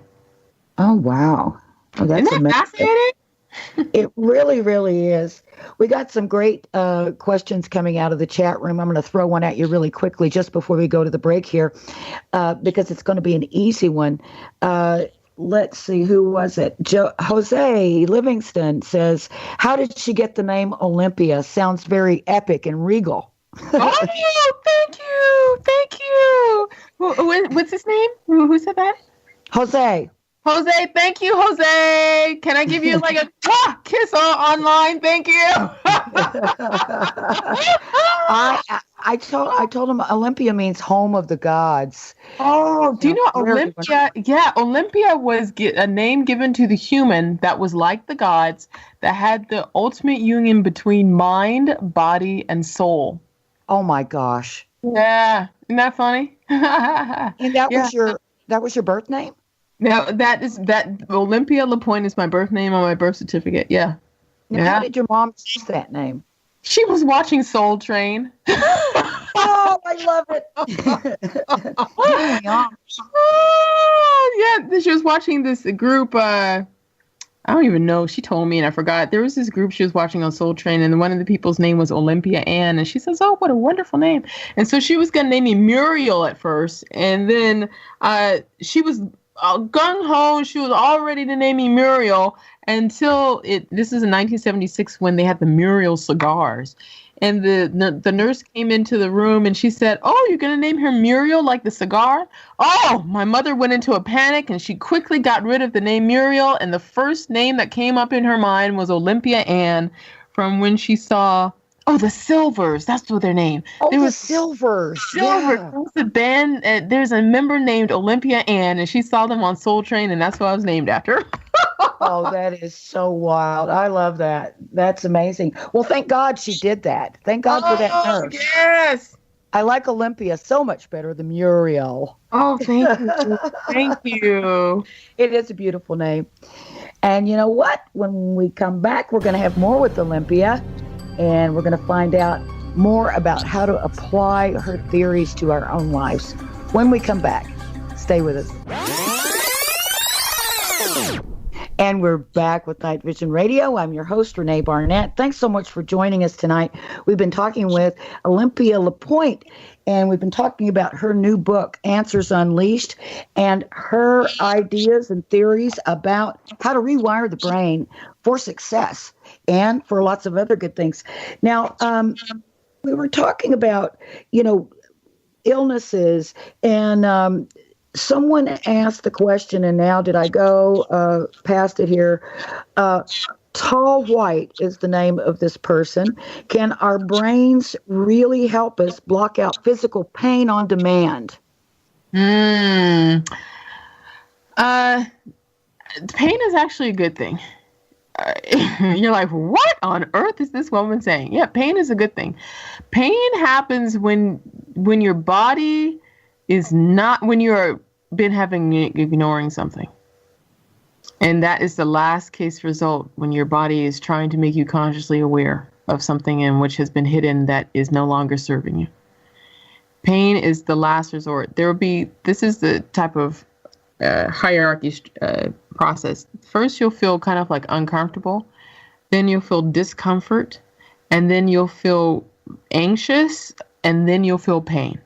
Oh, wow. Oh, that's Isn't that fascinating? It really, really is. We got some great questions coming out of the chat room. I'm going to throw one at you really quickly just before we go to the break here, because it's going to be an easy one. Let's see, who was it? Jose Livingston says, how did she get the name Olympia? Sounds very epic and regal. Oh, thank you. Thank you. What's his name? Who said that? Jose, thank you, Jose. Can I give you like a kiss online? Thank you. I told him Olympia means home of the gods. Oh, do you know Olympia? Yeah, Olympia was a name given to the human that was like the gods, that had the ultimate union between mind, body, and soul. Oh my gosh. Yeah, isn't that funny? And that was your birth name? Now that Olympia LePoint is my birth name on my birth certificate. Yeah. Now, how did your mom choose that name? She was watching Soul Train. Oh, I love it. Yeah, she was watching this group. I don't even know. She told me and I forgot. There was this group she was watching on Soul Train, and one of the people's name was Olympia Ann, and she says, "Oh, what a wonderful name!" And so she was gonna name me Muriel at first, and then she was gung-ho. She was all ready to name me Muriel until this is in 1976 when they had the Muriel cigars. And the nurse came into the room and she said, "Oh, you're going to name her Muriel like the cigar?" Oh, my mother went into a panic and she quickly got rid of the name Muriel. And the first name that came up in her mind was Olympia Ann, from when she saw, the Silvers. That's what their name. Oh, the Silvers. Yeah. There's a band. There's a member named Olympia Ann, and she saw them on Soul Train, and that's what I was named after. Oh, that is so wild. I love that. That's amazing. Well, thank God she did that. Thank God for that nurse. Yes. I like Olympia so much better than Muriel. Oh, thank you. Thank you. It is a beautiful name. And you know what? When we come back, we're going to have more with Olympia. And we're going to find out more about how to apply her theories to our own lives when we come back. Stay with us. And we're back with Night Vision Radio. I'm your host, René Barnett. Thanks so much for joining us tonight. We've been talking with Olympia LePoint, and we've been talking about her new book, Answers Unleashed, and her ideas and theories about how to rewire the brain for success and for lots of other good things. Now, we were talking about, illnesses, and someone asked the question, and now did I go past it here? Tall White is the name of this person. Can our brains really help us block out physical pain on demand? Pain is actually a good thing. You're like, what on earth is this woman saying? Yeah, pain is a good thing. Pain happens when your body is not, when you're been ignoring something. And that is the last case result, when your body is trying to make you consciously aware of something in which has been hidden that is no longer serving you. Pain is the last resort. This is the type of hierarchy process. First, you'll feel kind of like uncomfortable. Then you'll feel discomfort. And then you'll feel anxious. And then you'll feel pain.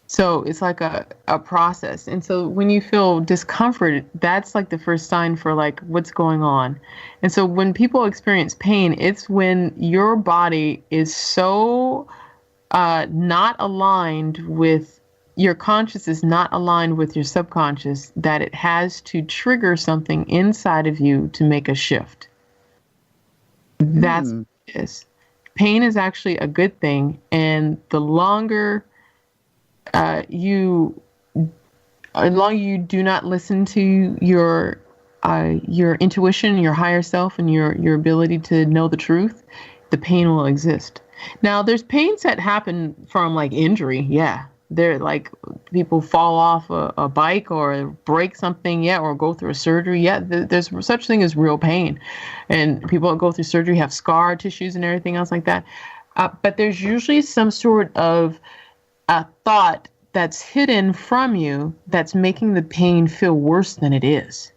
So it's like a process. And so when you feel discomfort, that's like the first sign for like what's going on. And so when people experience pain, it's when your body is so not aligned with your conscious is not aligned with your subconscious that it has to trigger something inside of you to make a shift. That's what it is. Pain is actually a good thing. And the longer you do not listen to your intuition, your higher self, and your ability to know the truth, the pain will exist. Now, there's pains that happen from like injury. Yeah. They're like people fall off a bike or break something, or go through a surgery. There's such thing as real pain. And people that go through surgery have scar tissues and everything else like that. But there's usually some sort of a thought that's hidden from you that's making the pain feel worse than it is.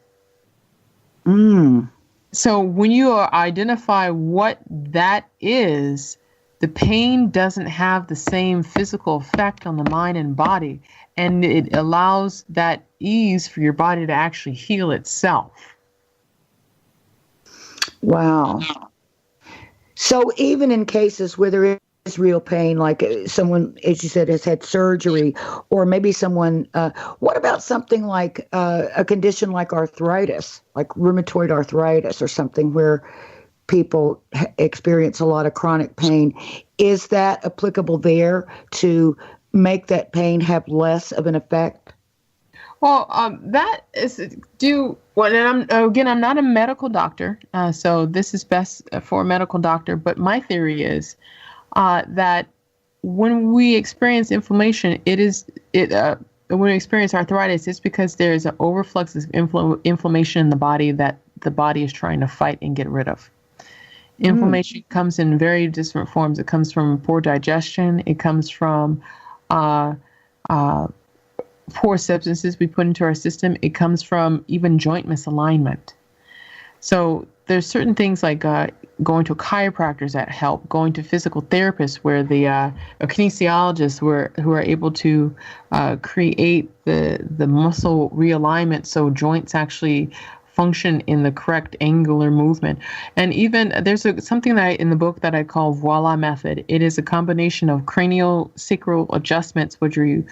So when you identify what that is, the pain doesn't have the same physical effect on the mind and body, and it allows that ease for your body to actually heal itself. Wow. So even in cases where there is real pain, like someone, as you said, has had surgery, or maybe someone, what about something like a condition like arthritis, like rheumatoid arthritis or something where people experience a lot of chronic pain? Is that applicable there to make that pain have less of an effect? Well, that is and I'm not a medical doctor, so this is best for a medical doctor. But my theory is that when we experience inflammation, when we experience arthritis, it's because there's an overflux of inflammation in the body that the body is trying to fight and get rid of. Inflammation comes in very different forms. It comes from poor digestion. It comes from poor substances we put into our system. It comes from even joint misalignment. So there's certain things like going to chiropractors that help, going to physical therapists where the kinesiologists who are able to create the muscle realignment so joints actually function in the correct angular movement. And even there's something in the book that I call Voila Method. It is a combination of craniosacral adjustments, which you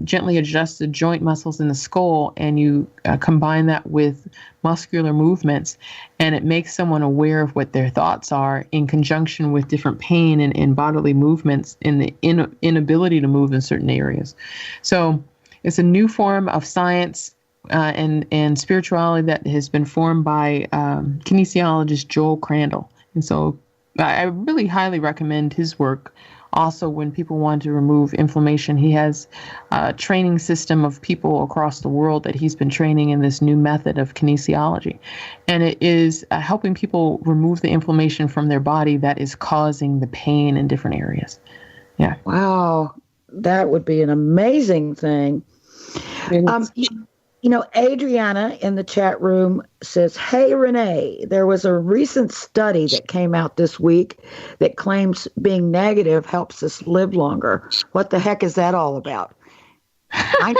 gently adjust the joint muscles in the skull, and you combine that with muscular movements, and it makes someone aware of what their thoughts are in conjunction with different pain and bodily movements and the inability to move in certain areas. So it's a new form of science and spirituality that has been formed by kinesiologist Joel Crandall. And so I really highly recommend his work. Also, when people want to remove inflammation, he has a training system of people across the world that he's been training in this new method of kinesiology. And it is helping people remove the inflammation from their body that is causing the pain in different areas. Yeah. Wow. That would be an amazing thing. Adriana in the chat room says, "Hey, Renee, there was a recent study that came out this week that claims being negative helps us live longer. What the heck is that all about?" I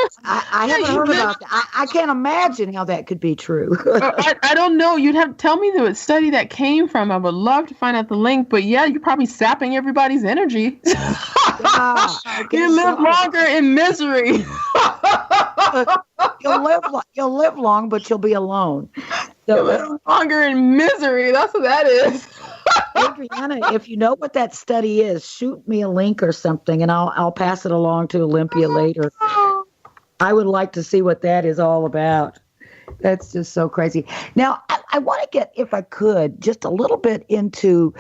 haven't heard about that. I can't imagine how that could be true. I don't know. You'd have to tell me the study that came from. I would love to find out the link. But yeah, you're probably sapping everybody's energy. You live longer in misery. You'll live long, but you'll be alone. So, you'll live longer in misery. That's what that is. Adriana, if you know what that study is, shoot me a link or something, and I'll pass it along to Olympia later. I would like to see what that is all about. That's just so crazy. Now, I want to get, if I could, just a little bit into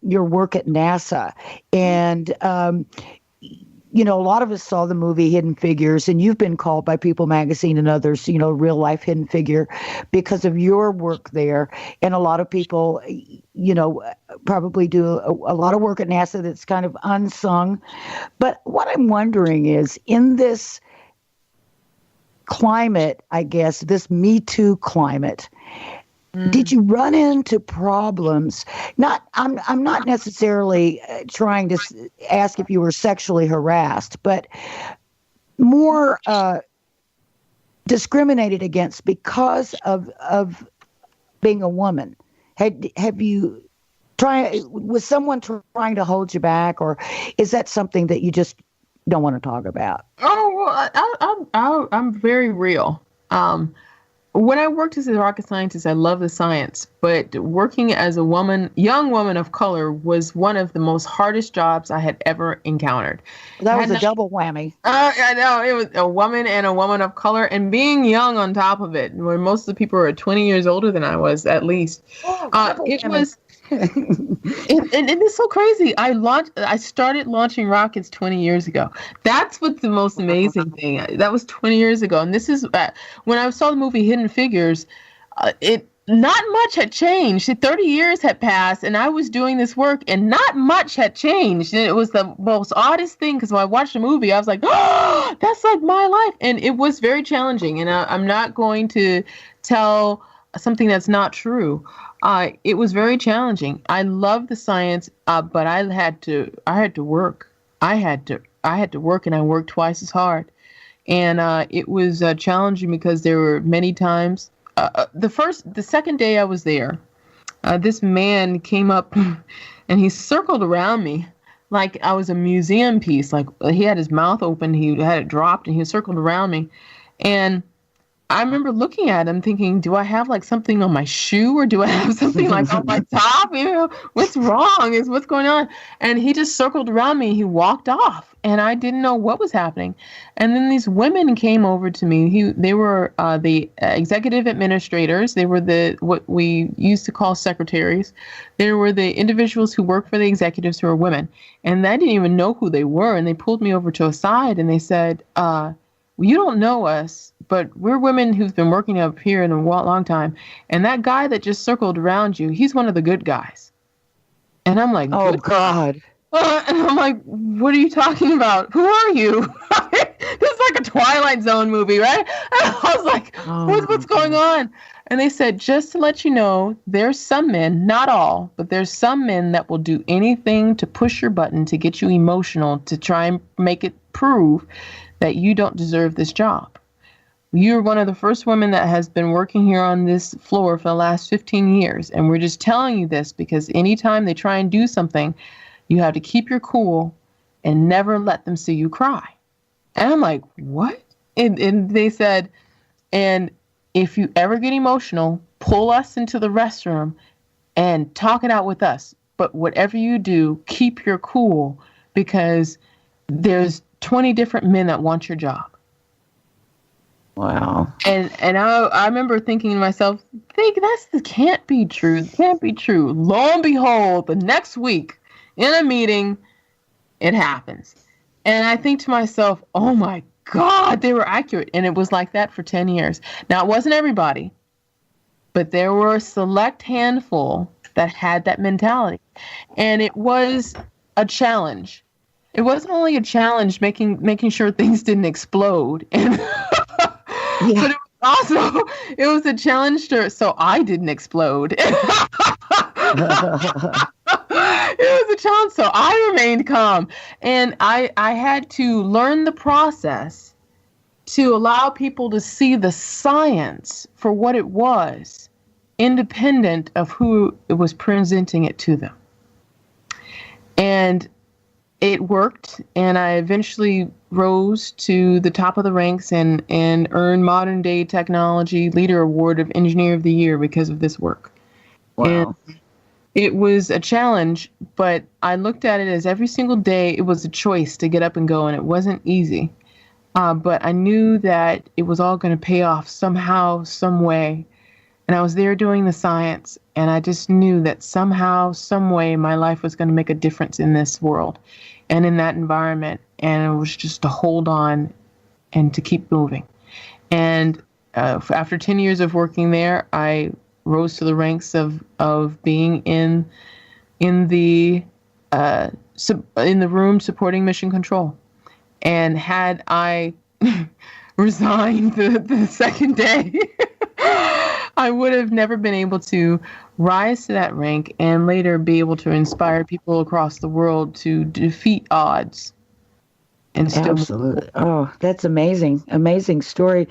your work at NASA. And, a lot of us saw the movie Hidden Figures, and you've been called by People Magazine and others, real life hidden figure because of your work there. And a lot of people, probably do a lot of work at NASA that's kind of unsung. But what I'm wondering is, in this climate, I guess, this Me Too climate, did you run into problems? I'm not necessarily trying to ask if you were sexually harassed, but more discriminated against because of being a woman? Have you was someone trying to hold you back, or is that something that you just don't want to talk about? Oh, well, I'm very real. When I worked as a rocket scientist, I love the science, but working as a young woman of color, was one of the most hardest jobs I had ever encountered. That was a double whammy. I know, it was a woman and a woman of color, and being young on top of it, where most of the people were 20 years older than I was, at least. It was. And it's so crazy. I started launching rockets 20 years ago. That's what's the most amazing thing. That was 20 years ago. And this is when I saw the movie Hidden Figures, not much had changed. 30 years had passed, and I was doing this work, and not much had changed. And it was the most oddest thing, because when I watched the movie, I was like, oh, that's like my life. And it was very challenging. And I'm not going to tell something that's not true. It was very challenging. I love the science, but I had to work. I had to work, and I worked twice as hard. And it was challenging because there were many times. The second day I was there, this man came up and he circled around me like I was a museum piece. Like, he had his mouth open, he had it dropped, and he circled around me. And I remember looking at him thinking, do I have like something on my shoe, or do I have something like on my top? You know, what's wrong? What's going on? And he just circled around me. He walked off, and I didn't know what was happening. And then these women came over to me. They were the executive administrators. They were what we used to call secretaries. They were the individuals who worked for the executives, who were women. And I didn't even know who they were. And they pulled me over to a side, and they said, you don't know us, but we're women who've been working up here in a long time. And that guy that just circled around you, he's one of the good guys. And I'm like, oh, God. And I'm like, what are you talking about? Who are you? This is like a Twilight Zone movie, right? And I was like, what's going on? And they said, just to let you know, there's some men, not all, but there's some men that will do anything to push your button, to get you emotional, to try and make it prove that you don't deserve this job. You're one of the first women that has been working here on this floor for the last 15 years. And we're just telling you this because anytime they try and do something, you have to keep your cool and never let them see you cry. And I'm like, what? And they said, and if you ever get emotional, pull us into the restroom and talk it out with us. But whatever you do, keep your cool, because there's 20 different men that want your job. Wow. And I remember thinking to myself, can't be true. Can't be true. Lo and behold, the next week in a meeting, it happens. And I think to myself, oh my God, they were accurate. And it was like that for 10 years. Now, it wasn't everybody, but there were a select handful that had that mentality. And it was a challenge. It wasn't only a challenge making sure things didn't explode, but it was a challenge so I didn't explode. It was a challenge so I remained calm, and I had to learn the process to allow people to see the science for what it was, independent of who was presenting it to them. And it worked, and I eventually rose to the top of the ranks and earned Modern Day Technology Leader Award of Engineer of the Year because of this work. Wow. And it was a challenge, but I looked at it as every single day it was a choice to get up and go, and it wasn't easy. But I knew that it was all going to pay off somehow, some way. And I was there doing the science, and I just knew that somehow, some way, my life was going to make a difference in this world and in that environment. And it was just to hold on and to keep moving. And after 10 years of working there, I rose to the ranks of being in the room supporting mission control. And had I resigned the second day, I would have never been able to rise to that rank and later be able to inspire people across the world to defeat odds. and still. Absolutely. Oh, that's amazing. Amazing story.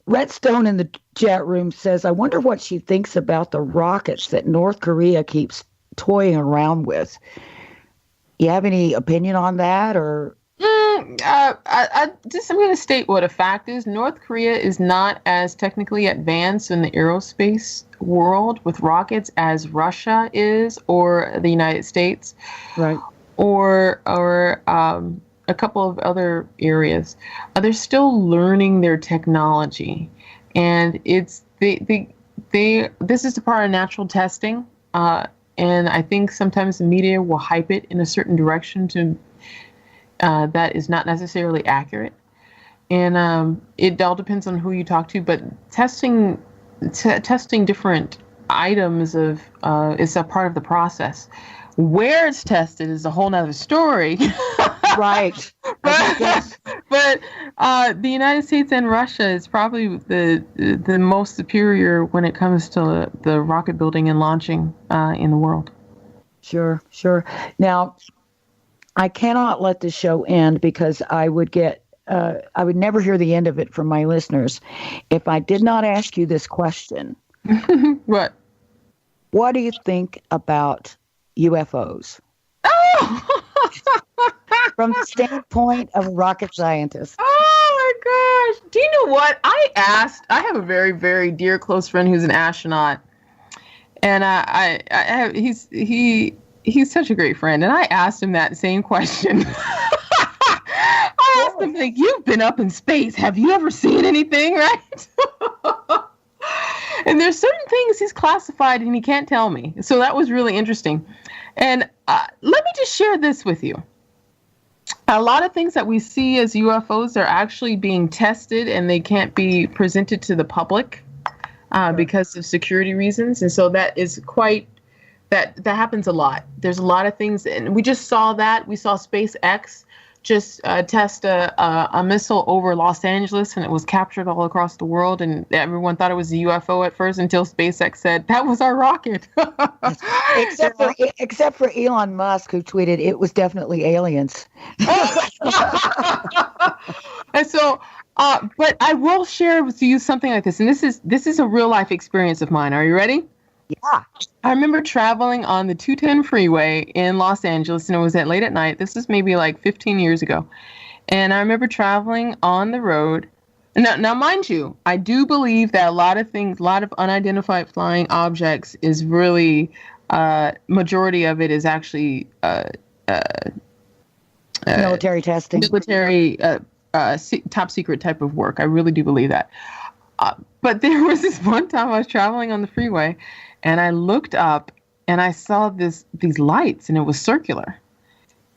Redstone in the chat room says, I wonder what she thinks about the rockets that North Korea keeps toying around with. You have any opinion on that, or? I'm going to state what a fact is. North Korea is not as technically advanced in the aerospace world with rockets as Russia is, or the United States, right, or a couple of other areas. They're still learning their technology, and it's this is a part of natural testing. And I think sometimes the media will hype it in a certain direction to that is not necessarily accurate. And it all depends on who you talk to. But testing different items is a part of the process. Where it's tested is a whole nother story. Right. But the United States and Russia is probably the most superior when it comes to the rocket building and launching in the world. Sure. Now, I cannot let the show end because I would never hear the end of it from my listeners if I did not ask you this question. What? What do you think about UFOs? Oh! From the standpoint of a rocket scientist. Oh my gosh. Do you know what? I have a very, very dear close friend who's an astronaut. And he's such a great friend. And I asked him that same question. I asked him, like, you've been up in space. Have you ever seen anything, right? And there's certain things he's classified and he can't tell me. So that was really interesting. And let me just share this with you. A lot of things that we see as UFOs are actually being tested and they can't be presented to the public because of security reasons. And so that is that happens a lot. There's a lot of things. And we just saw that. We saw SpaceX just test a missile over Los Angeles, and it was captured all across the world, and everyone thought it was a UFO at first until SpaceX said, that was our rocket. Except for Elon Musk, who tweeted it was definitely aliens. And so, but I will share with you something like this, and this is a real life experience of mine. Are you ready? Yeah. I remember traveling on the 210 freeway in Los Angeles, and it was late at night. This is maybe like 15 years ago. And I remember traveling on the road. Now, mind you, I do believe that a lot of unidentified flying objects is really, majority of it is actually military testing. Military, top secret type of work. I really do believe that. But there was this one time I was traveling on the freeway, and I looked up and I saw these lights, and it was circular.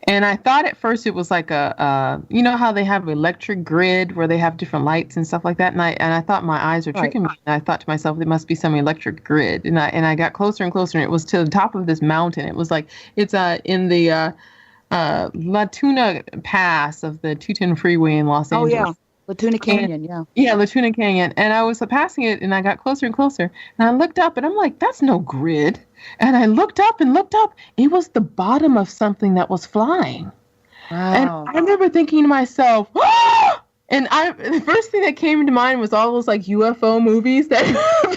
And I thought at first it was like you know how they have an electric grid where they have different lights and stuff like that. And I thought my eyes were tricking me. And I thought to myself, there must be some electric grid. And I got closer and closer, and it was to the top of this mountain. It was like, it's in the La Tuna Pass of the 210 freeway in Los Angeles. Oh, yeah. Latuna Canyon, Yeah, Latuna Canyon. And I was passing it, and I got closer and closer. And I looked up, and I'm like, that's no grid. And I looked up. It was the bottom of something that was flying. Wow. And I remember thinking to myself, oh! And the first thing that came to mind was all those like UFO movies that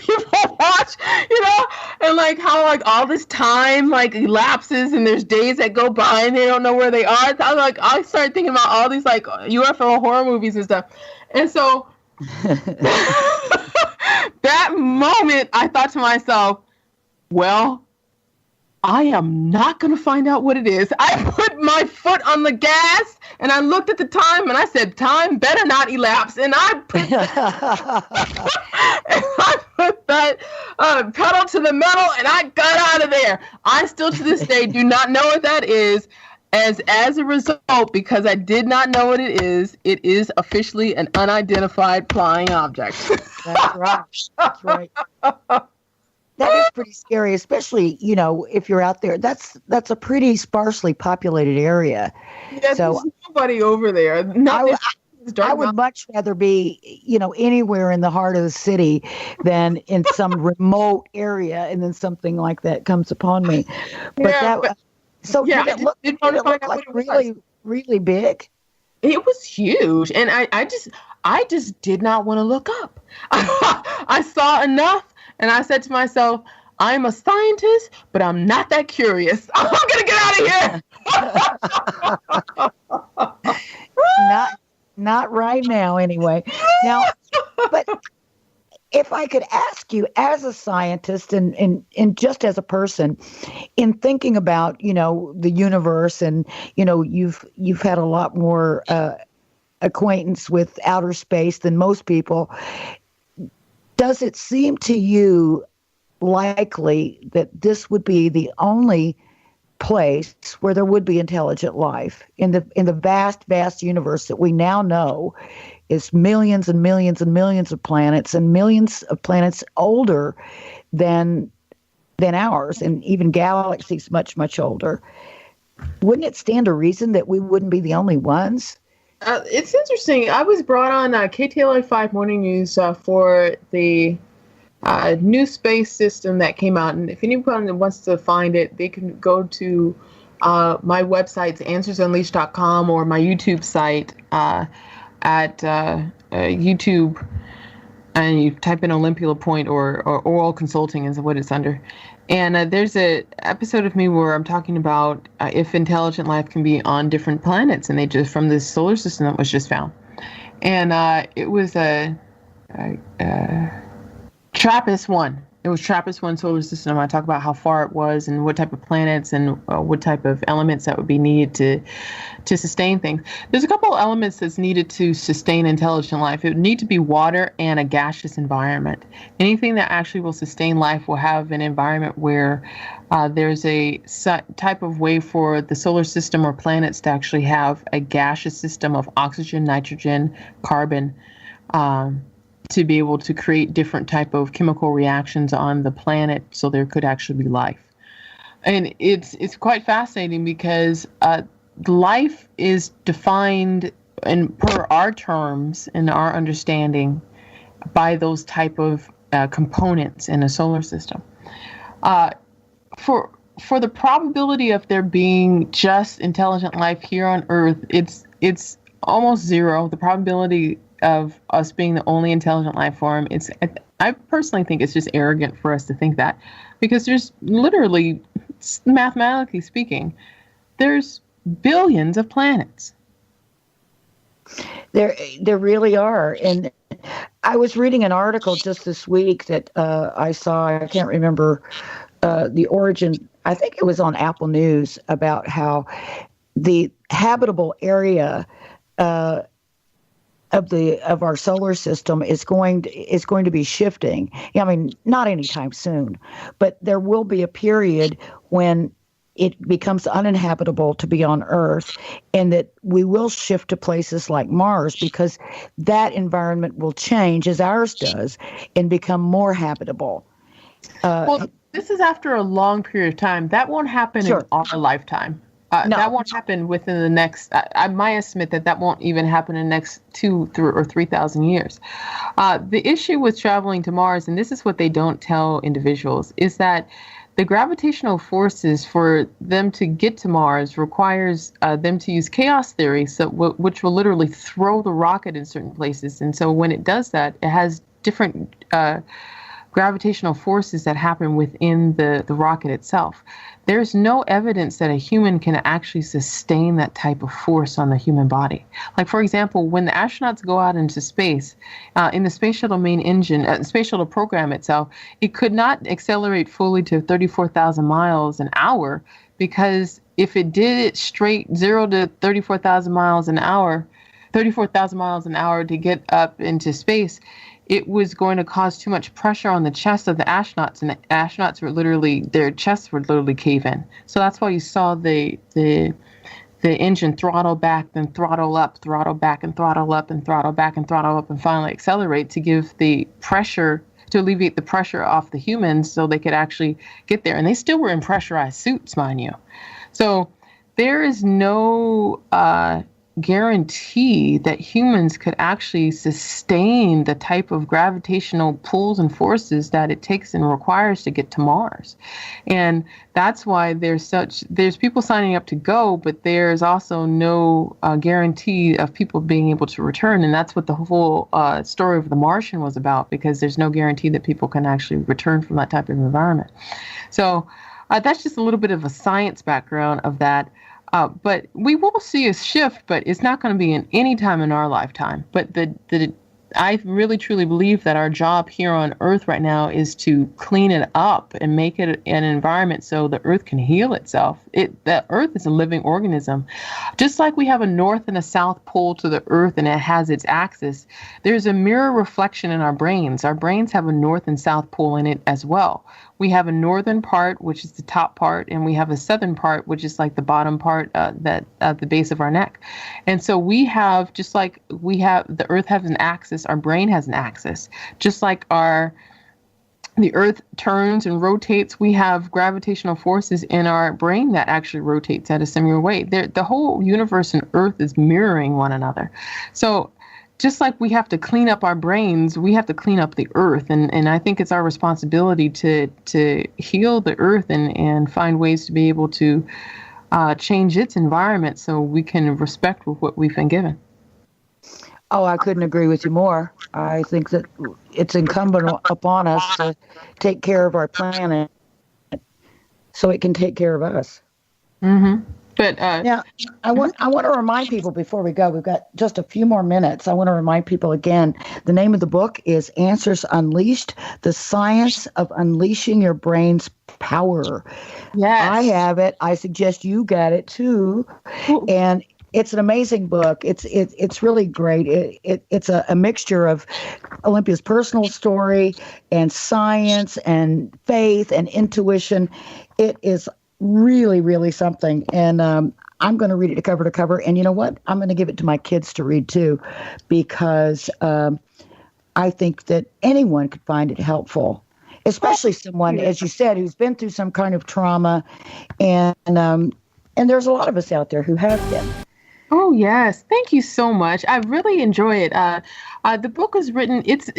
people watch, you know, and like how like all this time like elapses and there's days that go by and they don't know where they are. I started thinking about all these like UFO horror movies and stuff. And so that moment I thought to myself, well, I am not going to find out what it is. I put my foot on the gas and I looked at the time and I said, time better not elapse. And I put that pedal to the metal and I got out of there. I still to this day do not know what that is. As a result, because I did not know what it is officially an unidentified flying object. That's right. That's right. That is pretty scary, especially, you know, if you're out there. That's a pretty sparsely populated area. Yeah, so there's nobody over there. I would much rather be, you know, anywhere in the heart of the city than in some remote area, and then something like that comes upon me. But did it look like really, really big? It was huge. And I just did not want to look up. I saw enough and I said to myself, I'm a scientist, but I'm not that curious. I'm going to get out of here. Not right now, anyway. Now, but if I could ask you, as a scientist and just as a person, in thinking about, the universe, and, you've had a lot more acquaintance with outer space than most people, does it seem to you likely that this would be the only place where there would be intelligent life in the vast universe that we now know is millions and millions and millions of planets, and millions of planets older than ours, and even galaxies much older? Wouldn't it stand to reason that we wouldn't be the only ones? It's interesting. I was brought on KTLA 5 Morning News for the new space system that came out. And if anyone wants to find it, they can go to my website's answersunleashed.com or my YouTube site at YouTube, and you type in Olympia LePoint or Oral Consulting is what it's under. And there's an episode of me where I'm talking about if intelligent life can be on different planets, and they just from this solar system that was just found. And it was a TRAPPIST-1. It was TRAPPIST-1 solar system. I talk about how far it was and what type of planets and what type of elements that would be needed to sustain things. There's a couple of elements that's needed to sustain intelligent life. It would need to be water and a gaseous environment. Anything that actually will sustain life will have an environment where there's a type of way for the solar system or planets to actually have a gaseous system of oxygen, nitrogen, carbon, to be able to create different type of chemical reactions on the planet, so there could actually be life. And it's quite fascinating because life is defined per our terms and our understanding by those type of components in a solar system. For the probability of there being just intelligent life here on Earth, it's almost zero. The probability of us being the only intelligent life form, I personally think it's just arrogant for us to think that, because there's literally, mathematically speaking, there's billions of planets. There really are. And I was reading an article just this week that I saw, I can't remember the origin, I think it was on Apple News, about how the habitable area of our solar system is going to be shifting. I mean, not anytime soon, but there will be a period when it becomes uninhabitable to be on Earth, and that we will shift to places like Mars, because that environment will change as ours does and become more habitable. Well, this is after a long period of time. That won't happen in our lifetime. No. That won't happen within the next, my estimate that won't even happen in the next 2,000 or 3,000 years. The issue with traveling to Mars, and this is what they don't tell individuals, is that the gravitational forces for them to get to Mars requires them to use chaos theory, which will literally throw the rocket in certain places. And so when it does that, it has different gravitational forces that happen within the rocket itself. There's no evidence that a human can actually sustain that type of force on the human body. Like, for example, when the astronauts go out into space, in the Space Shuttle main engine, Space Shuttle program itself, it could not accelerate fully to 34,000 miles an hour, because if it did it straight 0 to 34,000 miles an hour to get up into space, it was going to cause too much pressure on the chest of the astronauts, and the astronauts their chests would literally cave in. So that's why you saw the engine throttle back, then throttle up, throttle back, and throttle up, and throttle back, and throttle up, and finally accelerate to give the pressure, to alleviate the pressure off the humans so they could actually get there. And they still were in pressurized suits, mind you. So there is no guarantee that humans could actually sustain the type of gravitational pulls and forces that it takes and requires to get to Mars. And that's why there's people signing up to go, but there's also no guarantee of people being able to return. And that's what the whole story of The Martian was about, because there's no guarantee that people can actually return from that type of environment. So that's just a little bit of a science background of that. But we will see a shift, but it's not going to be in any time in our lifetime. But I really truly believe that our job here on Earth right now is to clean it up and make it an environment so the Earth can heal itself. The Earth is a living organism. Just like we have a north and a south pole to the Earth and it has its axis, there's a mirror reflection in our brains. Our brains have a north and south pole in it as well. We have a northern part, which is the top part, and we have a southern part, which is like the bottom part that at the base of our neck. And so we have, just like we have, the Earth has an axis, our brain has an axis. Just like the Earth turns and rotates, we have gravitational forces in our brain that actually rotates at a similar way. The whole universe and Earth is mirroring one another. So just like we have to clean up our brains, we have to clean up the Earth. And I think it's our responsibility to heal the Earth and find ways to be able to change its environment so we can respect what we've been given. Oh, I couldn't agree with you more. I think that it's incumbent upon us to take care of our planet so it can take care of us. Mm-hmm. But now, I want to remind people before we go, we've got just a few more minutes. I want to remind people again, the name of the book is Answers Unleashed, The Science of Unleashing Your Brain's Power. Yes. I have it. I suggest you get it too. Ooh. And it's an amazing book. It's really great. It's a mixture of Olympia's personal story and science and faith and intuition. It is really, really something. And I'm going to read it cover to cover. And you know what? I'm going to give it to my kids to read too, because I think that anyone could find it helpful, especially someone, as you said, who's been through some kind of trauma. And there's a lot of us out there who have been. Oh, yes. Thank you so much. I really enjoy it. The book is written, it's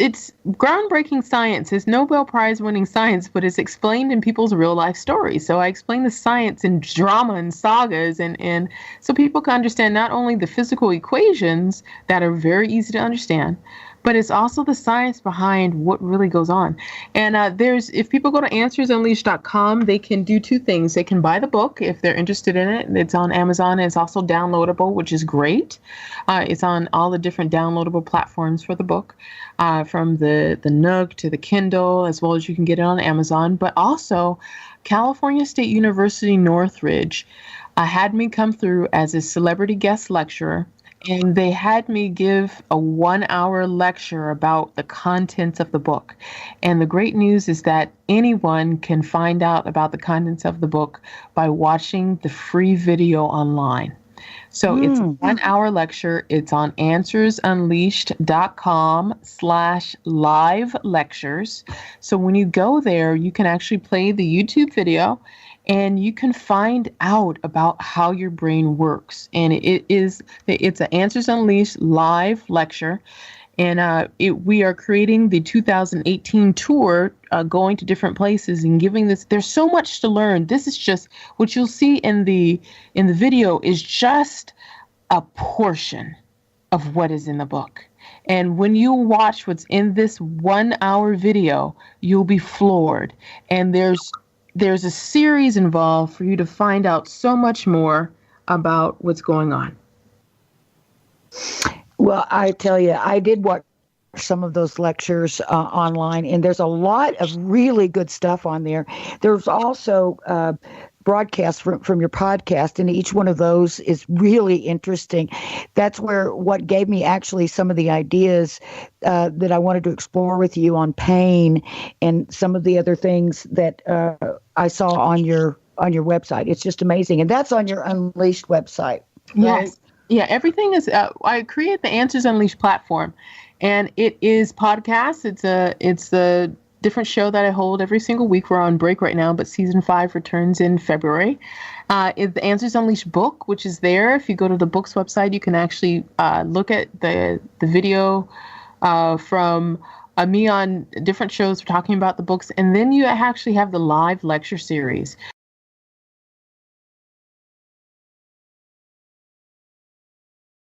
groundbreaking science. It's Nobel Prize winning science, but it's explained in people's real life stories. So I explain the science in drama and sagas, and so people can understand not only the physical equations that are very easy to understand, but it's also the science behind what really goes on. And if people go to answersunleashed.com, they can do two things. They can buy the book if they're interested in it. It's on Amazon, and it's also downloadable, which is great. It's on all the different downloadable platforms for the book, from the Nook to the Kindle, as well as you can get it on Amazon. But also, California State University Northridge had me come through as a celebrity guest lecturer. And they had me give a 1-hour lecture about the contents of the book. And the great news is that anyone can find out about the contents of the book by watching the free video online. So it's a 1-hour lecture. It's on answersunleashed.com/live lectures. So when you go there, you can actually play the YouTube video and you can find out about how your brain works. And it's an Answers Unleashed live lecture. And we are creating the 2018 tour, going to different places and giving this. There's so much to learn. This is just what you'll see in the video is just a portion of what is in the book. And when you watch what's in this 1-hour video, you'll be floored. And there's a series involved for you to find out so much more about what's going on. Well, I tell you, I did watch some of those lectures online, and there's a lot of really good stuff on there. There's also broadcasts from your podcast, and each one of those is really interesting. That's what gave me actually some of the ideas that I wanted to explore with you on pain and some of the other things that I saw on your website. It's just amazing, and that's on your Unleashed website. Right? Yes. Yeah, everything is. I created the Answers Unleashed platform, and it is podcasts. It's a different show that I hold every single week. We're on break right now, but season 5 returns in February. Is the Answers Unleashed book, which is there. If you go to the book's website, you can actually look at the video from me on different shows talking about the books. And then you actually have the live lecture series